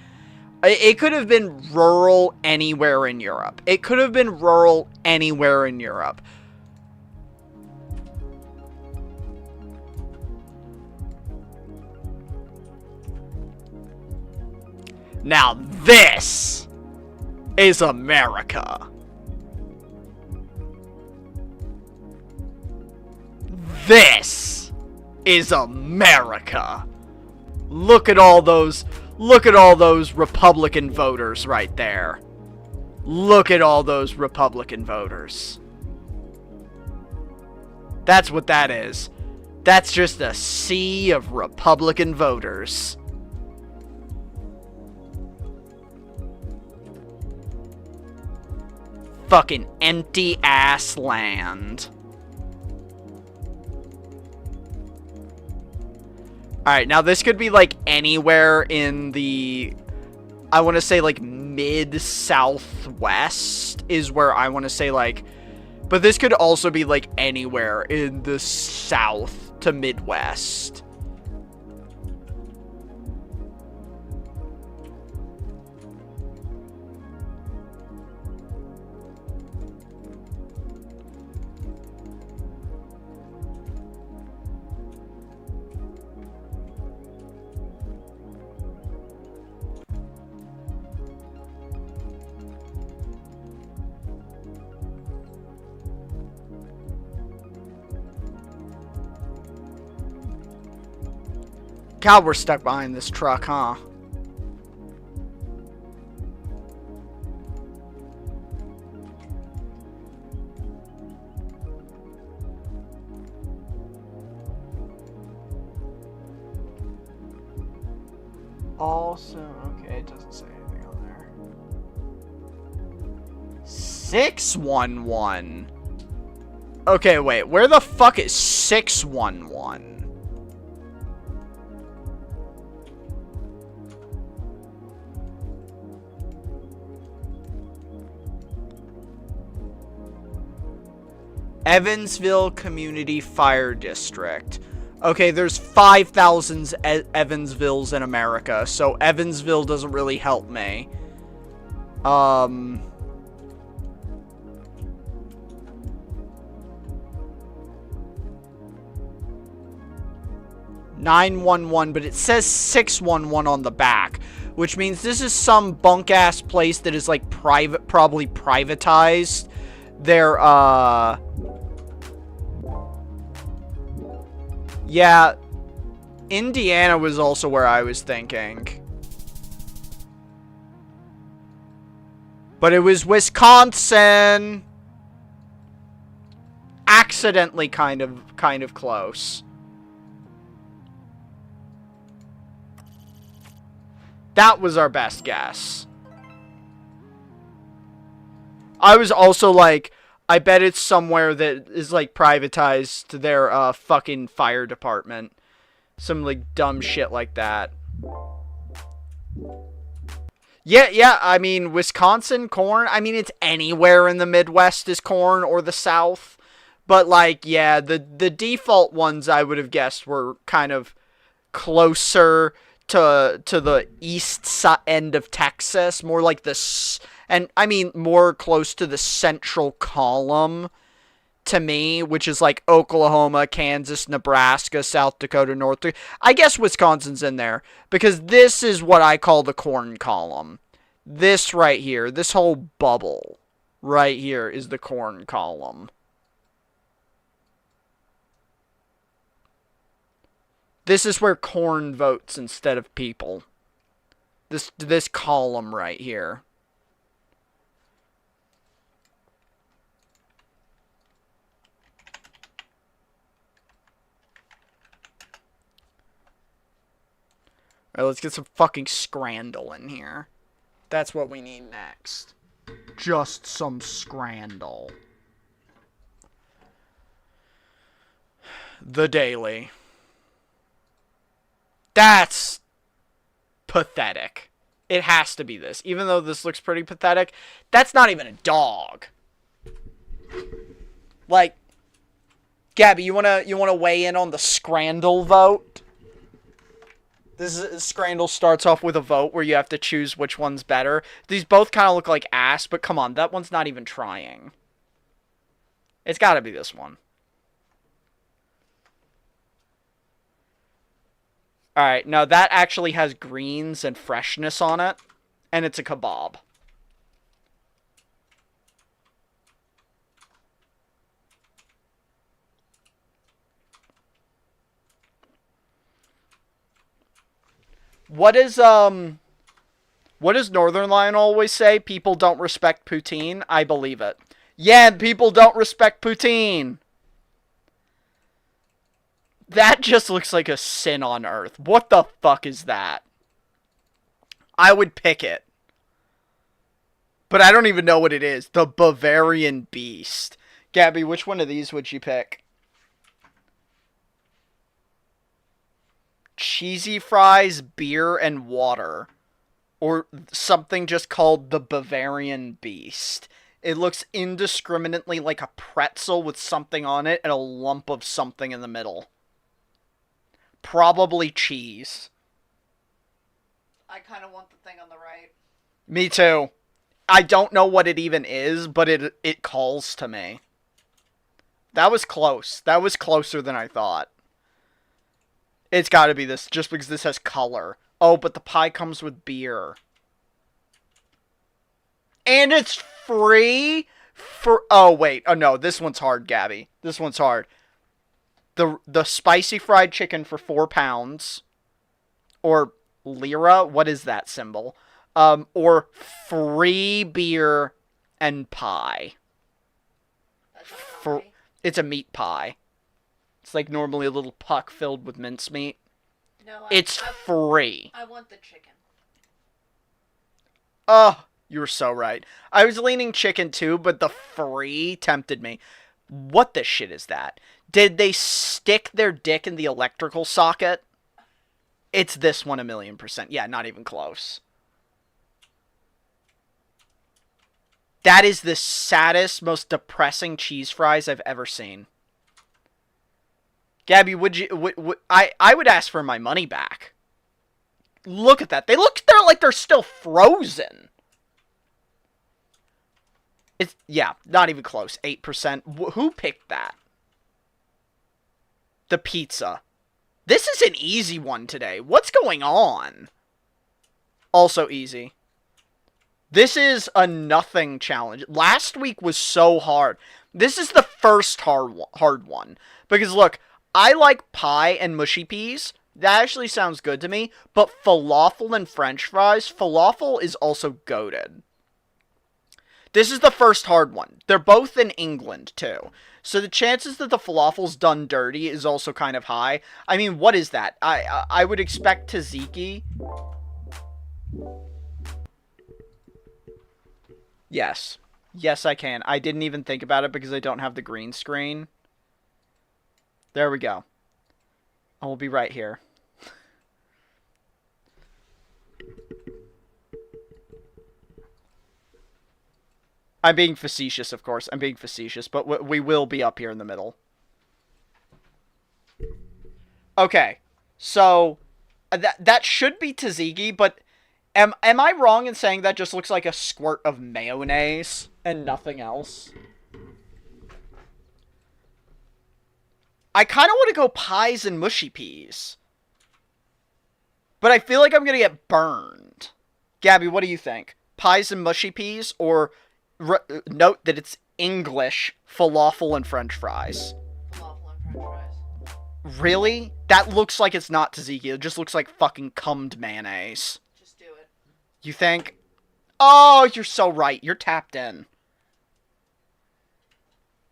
It could have been rural anywhere in Europe. It could have been rural anywhere in Europe. Now this is America. This is America. Look at all those Republican voters right there. Look at all those Republican voters. That's what that is. That's just a sea of Republican voters. Fucking empty ass land. Alright, now this could be like anywhere in the, I want to say like mid-southwest is where I want to say like, but this could also be like anywhere in the south to midwest. God, we're stuck behind this truck, huh? Also, okay, it doesn't say anything on there. 611. Okay, wait, where the fuck is 611? Evansville Community Fire District. Okay, there's 5,000 Evansvilles in America, so Evansville doesn't really help me. 911, but it says 611 on the back, which means this is some bunk-ass place that is, like, probably privatized. They're, yeah, Indiana was also where I was thinking. But it was Wisconsin. Accidentally kind of close. That was our best guess. I was also like, I bet it's somewhere that is like privatized to their fucking fire department. Some like dumb shit like that. Yeah, I mean, Wisconsin, corn. I mean, it's anywhere in the Midwest is corn or the South. But like, yeah, the default ones I would have guessed were kind of closer to the end of Texas, more like and I mean more close to the central column to me, which is like Oklahoma, Kansas, Nebraska, South Dakota, North Dakota. I guess Wisconsin's in there because this is what I call the corn column. This right here, this whole bubble right here is the corn column. This is where corn votes instead of people. This column right here. Alright, let's get some fucking scrandle in here. That's what we need next. Just some scrandle. The Daily. That's pathetic. It has to be this. Even though this looks pretty pathetic, that's not even a dog. Like, Gabby, you wanna weigh in on the Scrandle vote? Scrandle starts off with a vote where you have to choose which one's better. These both kind of look like ass, but come on, that one's not even trying. It's gotta be this one. Alright, now that actually has greens and freshness on it, and it's a kebab. What does Northern Lion always say? People don't respect poutine? I believe it. Yeah, people don't respect poutine. That just looks like a sin on earth. What the fuck is that? I would pick it. But I don't even know what it is. The Bavarian Beast. Gabby, which one of these would you pick? Cheesy fries, beer, and water. Or something just called the Bavarian Beast. It looks indiscriminately like a pretzel with something on it and a lump of something in the middle. Probably cheese. I kind of want the thing on the right. Me too. I don't know what it even is, but it calls to me. That was close. That was closer than I thought. It's got to be this, just because this has color. Oh, but the pie comes with beer. And it's free? Oh, wait. Oh, no. This one's hard, Gabby. This one's hard. The spicy fried chicken for £4. Or lira? What is that symbol? Or free beer and pie. It's a meat pie. It's like normally a little puck filled with mincemeat. No, it's free. I want the chicken. Oh, you were so right. I was leaning chicken too, but the free tempted me. What the shit is that? Did they stick their dick in the electrical socket? It's this one 1,000,000%. Yeah, not even close. That is the saddest, most depressing cheese fries I've ever seen. Gabby, I would ask for my money back. Look at that. They're like they're still frozen. Yeah, not even close. 8%. Who picked that? The pizza. This is an easy one today. What's going on? Also easy. This is a nothing challenge. Last week was so hard. This is the first hard one. Because look, I like pie and mushy peas. That actually sounds good to me. But falafel and french fries, falafel is also goated. This is the first hard one. They're both in England, too. So the chances that the falafel's done dirty is also kind of high. I mean, what is that? I would expect tzatziki. Yes. Yes, I can. I didn't even think about it because I don't have the green screen. There we go. I will be right here. I'm being facetious, of course. I'm being facetious, but we will be up here in the middle. Okay. So, that should be tzatziki, but am I wrong in saying that just looks like a squirt of mayonnaise and nothing else? I kind of want to go pies and mushy peas. But I feel like I'm going to get burned. Gabby, what do you think? Pies and mushy peas, or note that it's English falafel and french fries? Falafel and french fries. Really? That looks like it's not tzatziki. It just looks like fucking cummed mayonnaise. Just do it. You think? Oh, you're so right. You're tapped in.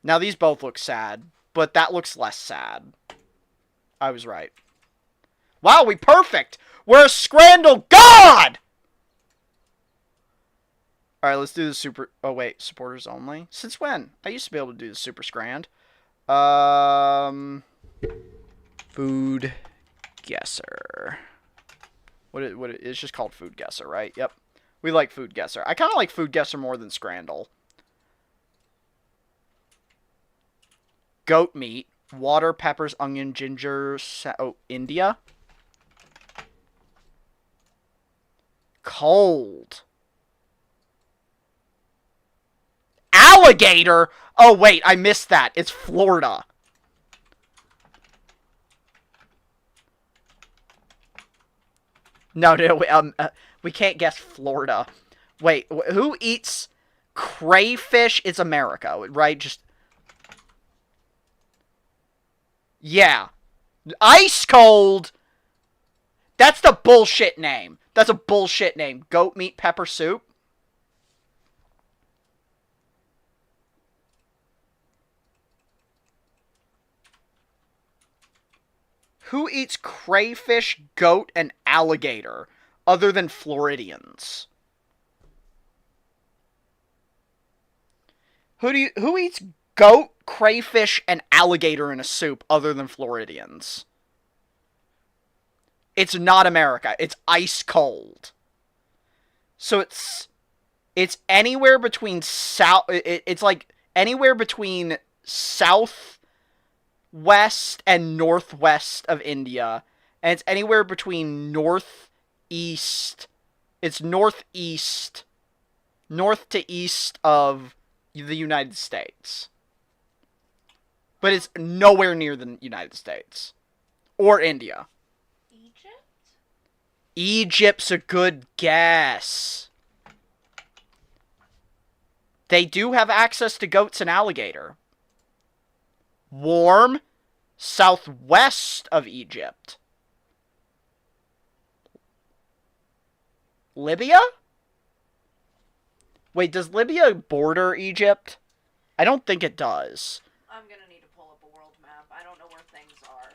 Now, these both look sad, but that looks less sad. I was right. Wow, we perfect! We're a Scrandle god! Alright, let's do the super... Oh, wait. Supporters only? Since when? I used to be able to do the super scrand. Food guesser. It's just called food guesser, right? Yep. We like food guesser. I kind of like food guesser more than Scrandle. Goat meat. Water, peppers, onion, ginger... Oh, India? Cold. Alligator? Oh, wait, I missed that. It's Florida. No, we can't guess Florida. Wait, who eats crayfish? It's America, right? Just... Yeah. Ice cold! That's the bullshit name. That's a bullshit name. Goat meat pepper soup. Who eats crayfish, goat, and alligator other than Floridians? Who eats goat, crayfish, and alligator in a soup other than Floridians? It's not America. It's ice cold. So it's anywhere between it's like anywhere between southwest and northwest of India, and it's anywhere between northeast. It's northeast, north to east of the United States. But it's nowhere near the United States or India. Egypt's a good guess. They do have access to goats and alligator. Warm, southwest of Egypt. Libya? Wait, does Libya border Egypt? I don't think it does. I'm gonna need to pull up a world map. I don't know where things are.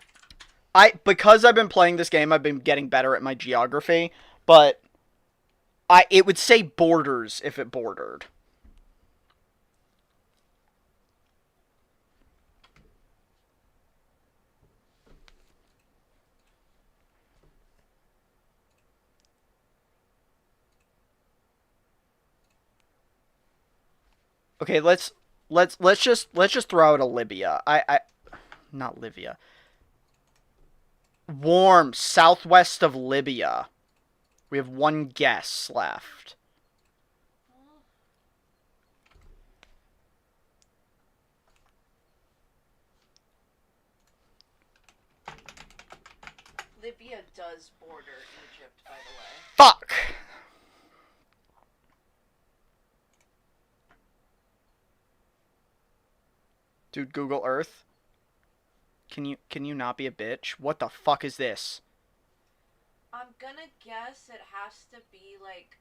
Because I've been playing this game, I've been getting better at my geography, but it would say borders if it bordered. Okay, let's just throw out a Libya. Not Libya. Warm, southwest of Libya. We have one guess left. Libya does border Egypt, by the way. Fuck! Dude, Google Earth. Can you not be a bitch? What the fuck is this? I'm gonna guess it has to be like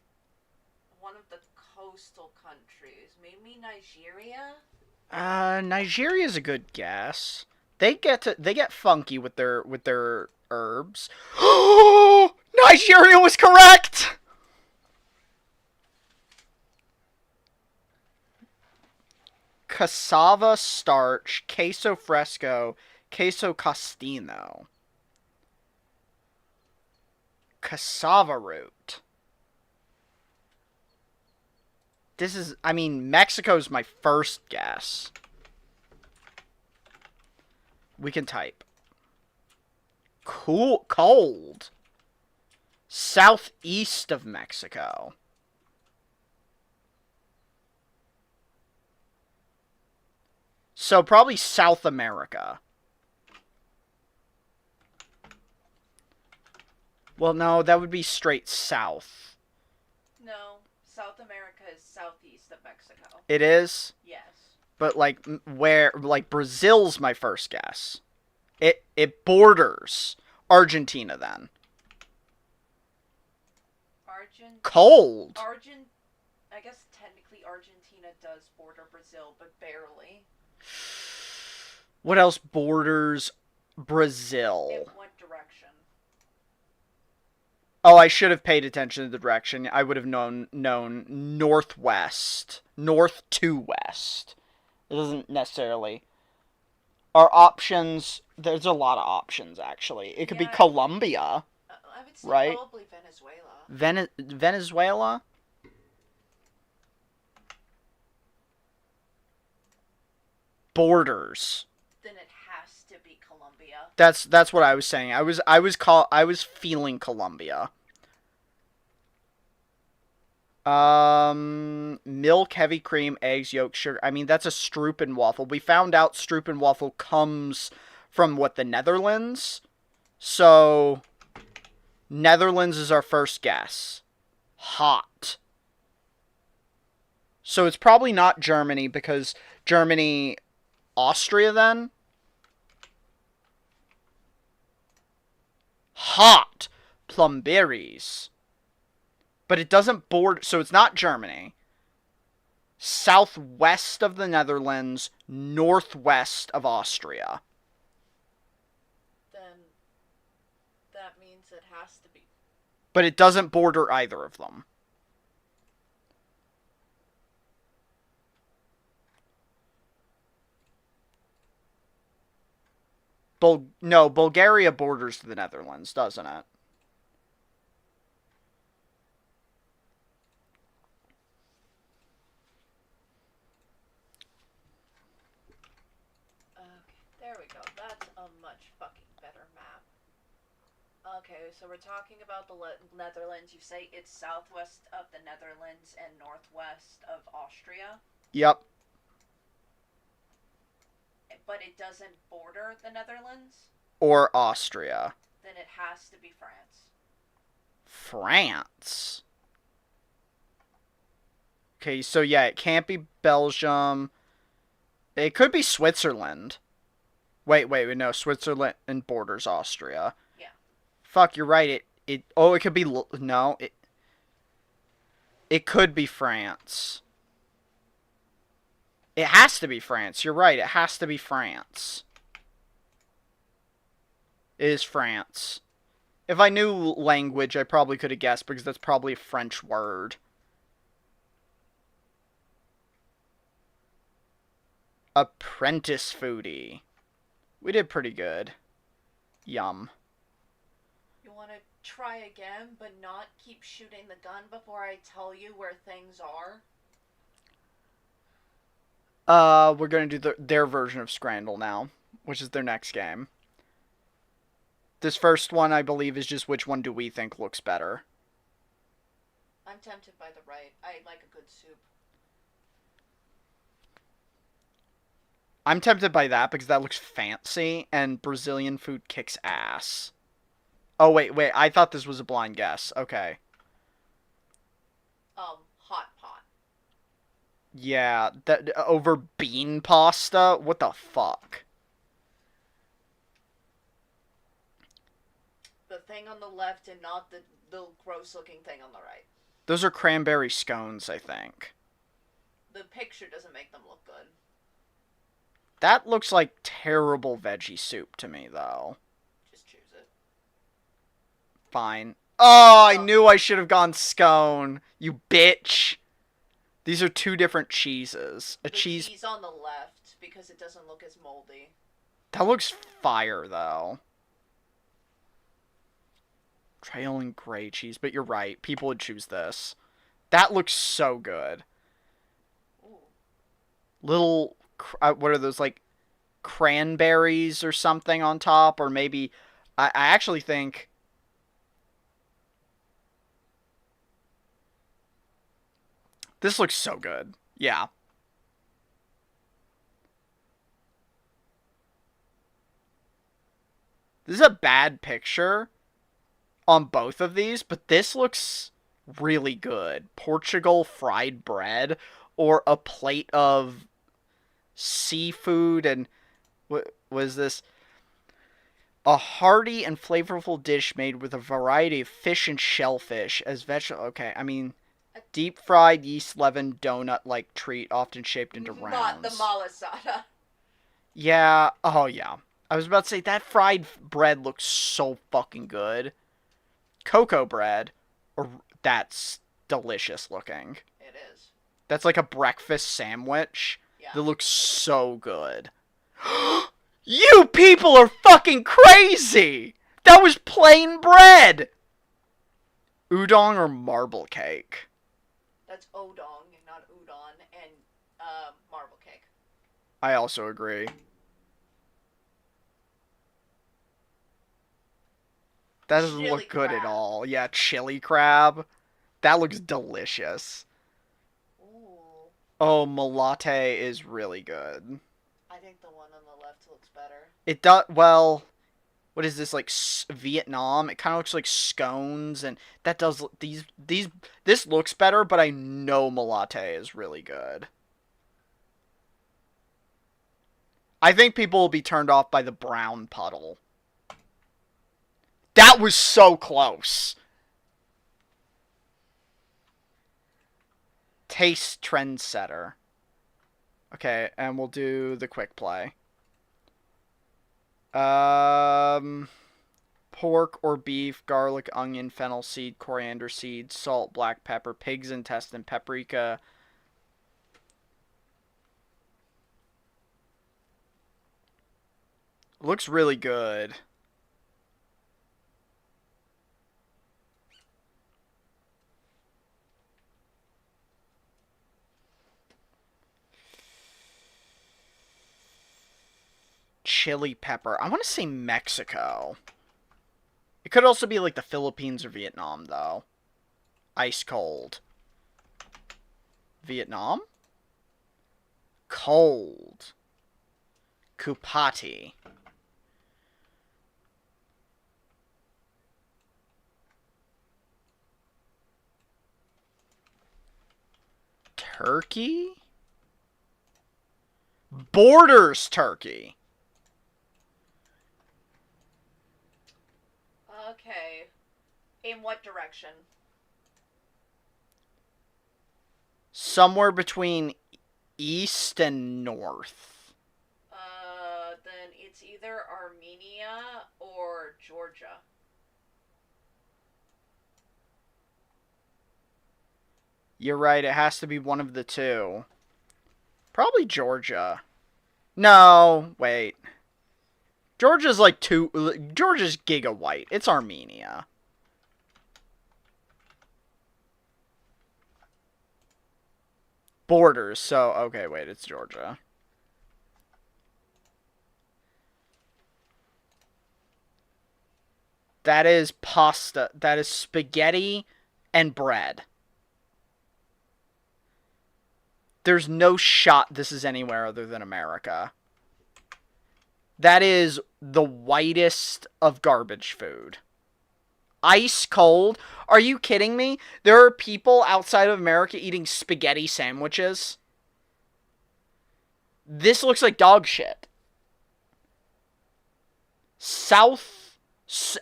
one of the coastal countries. Maybe Nigeria? Nigeria's a good guess. They get funky with their herbs. Nigeria was correct! cassava starch, queso fresco, queso costino. Cassava root. This is, I mean, Mexico's my first guess. We can type. Cold. Southeast of Mexico. So probably South America. Well, no, that would be straight south. No, South America is southeast of Mexico. It is? Yes. But like where like Brazil's my first guess. It borders Argentina then. Cold. I guess technically Argentina does border Brazil, but barely. What else borders Brazil? In what direction? Oh, I should have paid attention to the direction. I would have known northwest. North to west. It doesn't necessarily. Our options, there's a lot of options actually. It could be Colombia. I would say right? Probably Venezuela. Venezuela? Borders. Then it has to be Colombia. That's what I was saying. I was feeling Colombia. Milk, heavy cream, eggs, yolk, sugar. I mean, that's a Stroopwaffle. We found out Stroopwaffle comes from what, the Netherlands? So Netherlands is our first guess. Hot. So it's probably not Germany because Germany, Austria then? Hot. Plumberries. But it doesn't border, so it's not Germany. Southwest of the Netherlands, northwest of Austria. Then that means it has to be. But it doesn't border either of them. No, Bulgaria borders the Netherlands, doesn't it? There we go. That's a much fucking better map. Okay, so we're talking about the Netherlands. You say it's southwest of the Netherlands and northwest of Austria? Yep. But it doesn't border the Netherlands? Or Austria. Then it has to be France. France? Okay, so yeah, it can't be Belgium. It could be Switzerland. Wait, no, Switzerland borders Austria. Yeah. Fuck, you're right. It could be, no, it could be France. It has to be France. You're right. It has to be France. It is France. If I knew language, I probably could have guessed because that's probably a French word. Apprentice foodie. We did pretty good. Yum. You want to try again, but not keep shooting the gun before I tell you where things are? We're gonna do their version of Scrandle now, which is their next game. This first one, I believe, is just which one do we think looks better. I'm tempted by the right. I like a good soup. I'm tempted by that because that looks fancy, and Brazilian food kicks ass. Oh, wait, I thought this was a blind guess. Okay. Hot pot. Yeah, that over bean pasta? What the fuck? The thing on the left and not the gross-looking thing on the right. Those are cranberry scones, I think. The picture doesn't make them look good. That looks like terrible veggie soup to me, though. Just choose it. Fine. Oh, I knew I should have gone scone. You bitch. These are two different cheeses. A The cheese cheese on the left, because it doesn't look as moldy. that looks fire though. Trailing gray cheese, but you're right. People would choose this. That looks so good. Ooh. Little, what are those, like, cranberries or something on top? Or maybe, I actually think, this looks so good. Yeah. This is a bad picture on both of these, but this looks really good. Portugal fried bread, or a plate of seafood, and what was this? A hearty and flavorful dish made with a variety of fish and shellfish as vegetable. Okay, I mean, deep fried yeast leavened donut like treat, often shaped into rounds. The malasada. Yeah. Oh yeah. I was about to say that fried bread looks so fucking good. Cocoa bread, or that's delicious looking. It is. That's like a breakfast sandwich. Yeah. That looks so good. You people are fucking crazy! That was plain bread! Udon or marble cake? That's odong, not udon, and marble cake. I also agree. That doesn't Chili look good crab. at all. Yeah, chili crab. That looks delicious. Ooh. Oh, malate is really good. I think the one on the left looks better. It does, well, what is this, like, Vietnam? It kind of looks like scones, and that does, this looks better, but I know malate is really good. I think people will be turned off by the brown puddle. That was so close. Taste trendsetter. Okay, and we'll do the quick play. Pork or beef, garlic, onion, fennel seed, coriander seed, salt, black pepper, pig's intestine, paprika. Looks really good. Chili pepper. I want to say Mexico. It could also be like the Philippines or Vietnam, though. Ice cold. Vietnam? Cold. Kupati. Turkey? Borders turkey. Okay. In what direction? Somewhere between east and north. Then it's either Armenia or Georgia. You're right, it has to be one of the two. Probably Georgia. No, wait. Georgia's like Georgia's giga white. It's Armenia. Borders, so okay, wait, it's Georgia. That is pasta. That is spaghetti and bread. There's no shot this is anywhere other than America. That is the whitest of garbage food. Ice cold? Are you kidding me? There are people outside of America eating spaghetti sandwiches. This looks like dog shit.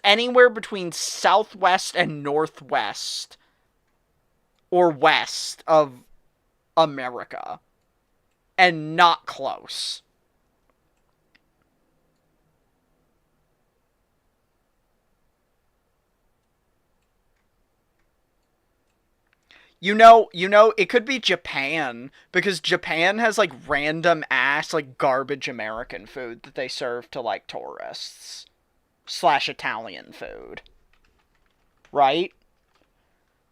Anywhere between southwest and northwest or west of America, and not close. It could be Japan because Japan has like random ass like garbage American food that they serve to like tourists slash Italian food, right?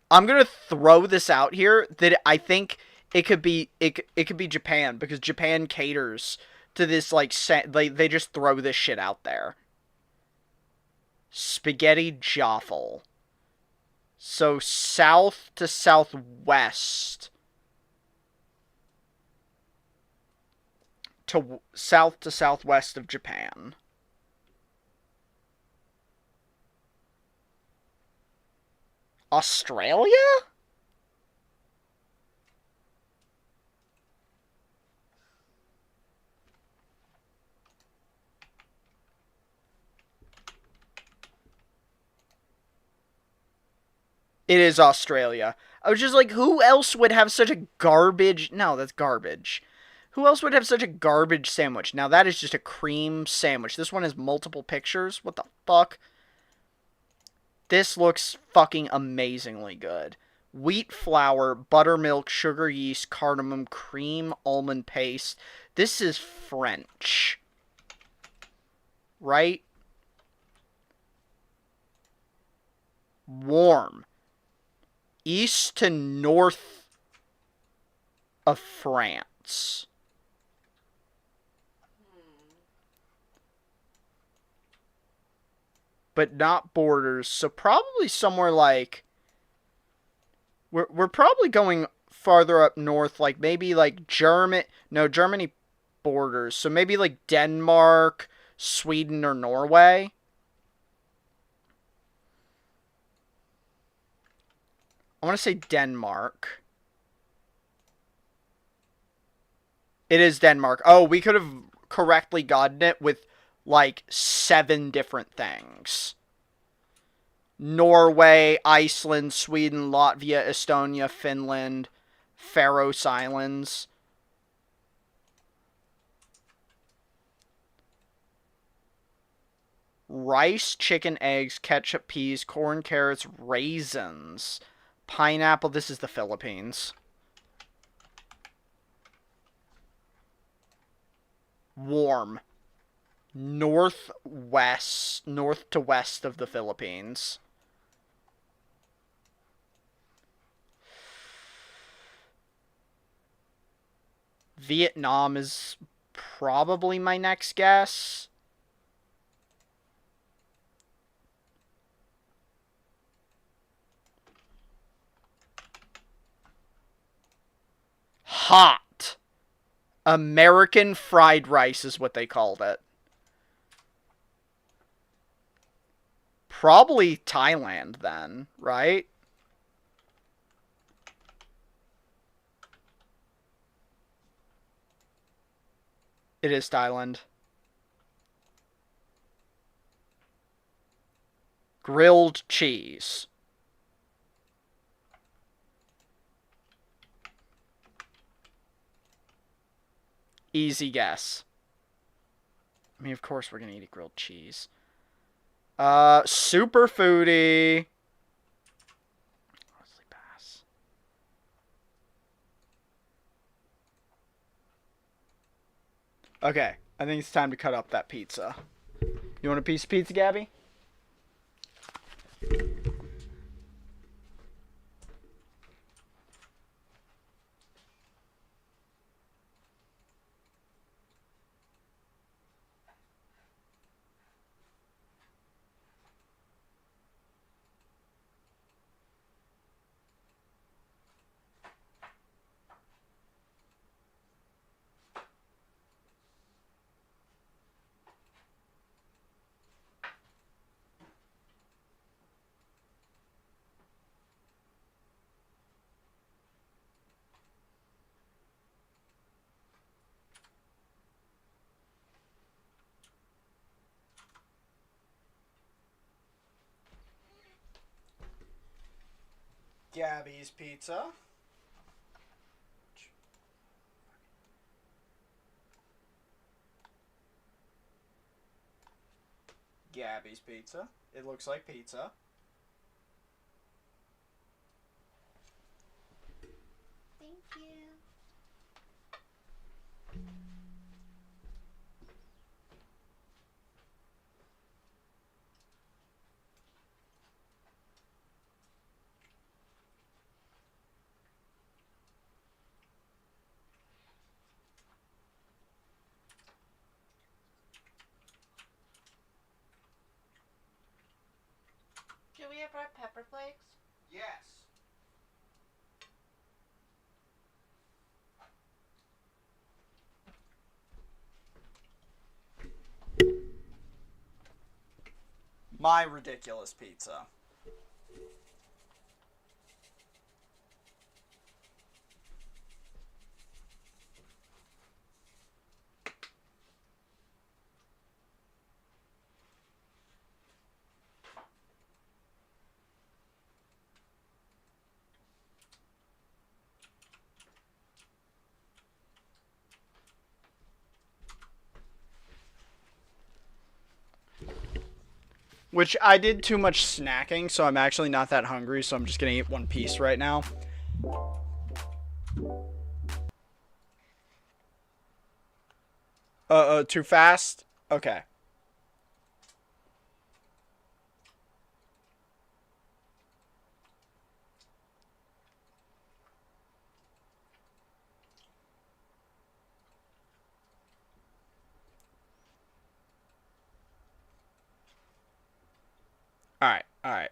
I'm gonna throw this out here that I think it could be Japan because Japan caters to this like they just throw this shit out there. Spaghetti Joffle. So south to southwest to southwest of Japan. Australia? It is Australia. I was just like, who else would have such a garbage? No, that's garbage. Who else would have such a garbage sandwich? Now that is just a cream sandwich. This one has multiple pictures. What the fuck? This looks fucking amazingly good. Wheat flour, buttermilk, sugar yeast, cardamom, cream, almond paste. This is French. Right? Warm. East to north of France. But not borders, so probably somewhere like we're probably going farther up north, like maybe like Germany borders, so maybe like Denmark, Sweden, or Norway. I want to say Denmark. It is Denmark. Oh, we could have correctly gotten it with like 7 different things. Norway, Iceland, Sweden, Latvia, Estonia, Finland, Faroe Islands. Rice, chicken, eggs, ketchup, peas, corn, carrots, raisins, pineapple. This is the Philippines. Warm. North to west of the Philippines. Vietnam is probably my next guess. Hot. American fried rice is what they called it. Probably Thailand then, right? It is Thailand. Grilled cheese. Easy guess. I mean, of course we're gonna eat a grilled cheese. Super foodie. Honestly, pass. Okay, I think it's time to cut up that pizza. You want a piece of pizza, Gabby? Gabby's pizza. Gabby's pizza. It looks like pizza. you. Do we have red pepper flakes? Yes. My ridiculous pizza. Which I did too much snacking, so I'm actually not that hungry, so I'm just gonna eat one piece right now. Too fast? Okay. Alright.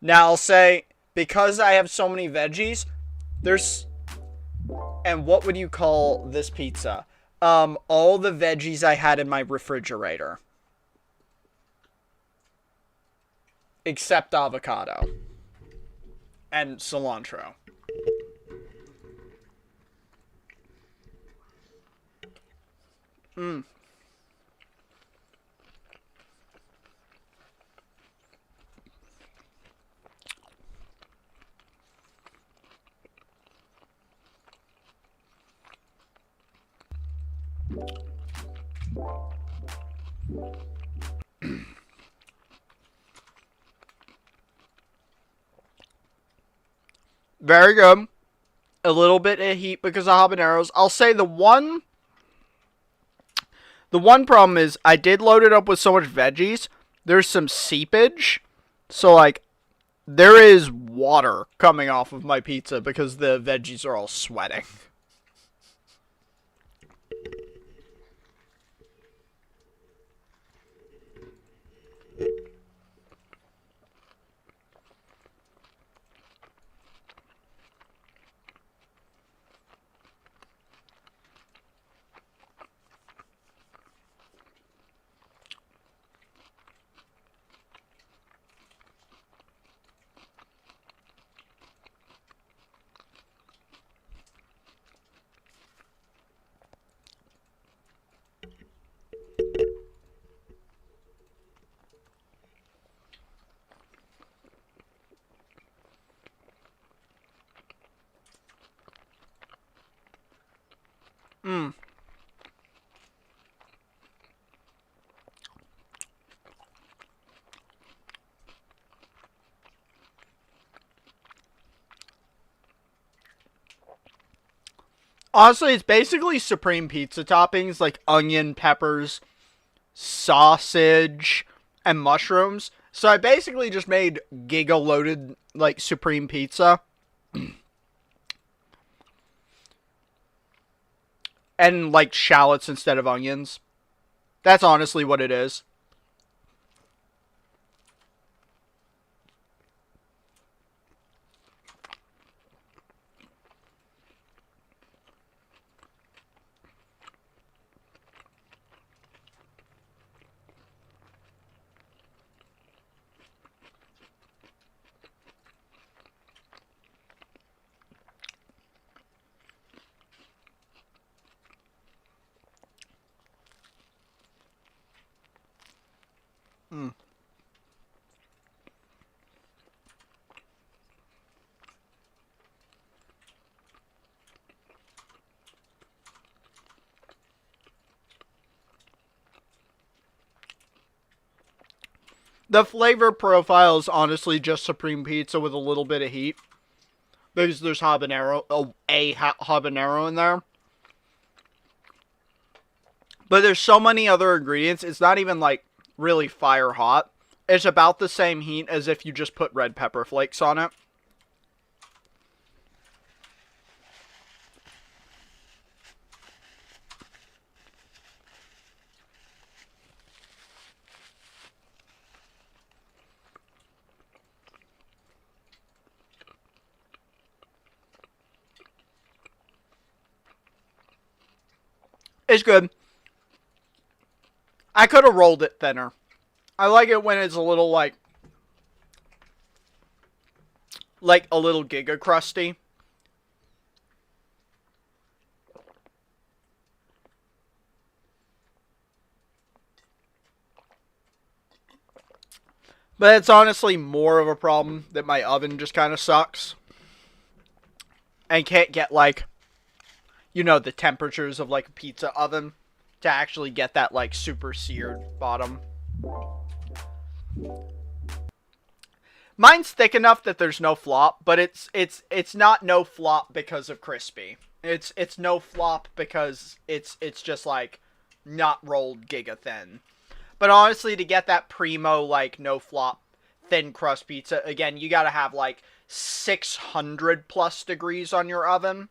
Now I'll say, because I have so many veggies, there's. And what would you call this pizza? All the veggies I had in my refrigerator. Except avocado. And cilantro. Mmm. Very good. A little bit of heat because of habaneros. I'll say the one problem is I did load it up with so much veggies. There's some seepage. So like there is water coming off of my pizza because the veggies are all sweating. Mmm. Honestly, it's basically supreme pizza toppings like onion, peppers, sausage, and mushrooms. So I basically just made giga loaded like supreme pizza and like shallots instead of onions. That's honestly what it is. Mm. The flavor profile is honestly just supreme pizza with a little bit of heat. because there's habanero, habanero in there. But there's so many other ingredients. It's not even like really fire hot. It's about the same heat as if you just put red pepper flakes on it. It's good. I could have rolled it thinner. I like it when it's a little like a little giga crusty. But it's honestly more of a problem that my oven just kind of sucks. And can't get like, you know, the temperatures of like a pizza oven to actually get that like super seared bottom. Mine's thick enough that there's no flop, but it's not no flop because of crispy. It's no flop because it's just like not rolled giga thin. But honestly, to get that primo like no flop thin crust pizza, again, you got to have like 600 plus degrees on your oven.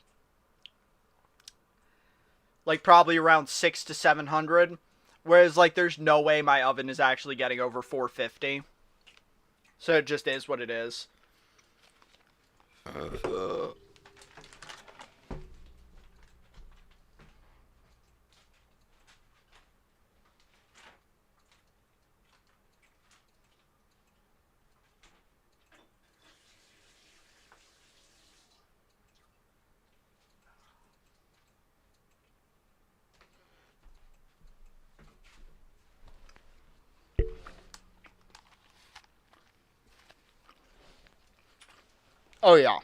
Like probably around 6 to 700. Whereas like there's no way my oven is actually getting over 450. So it just is what it is. Oh yeah.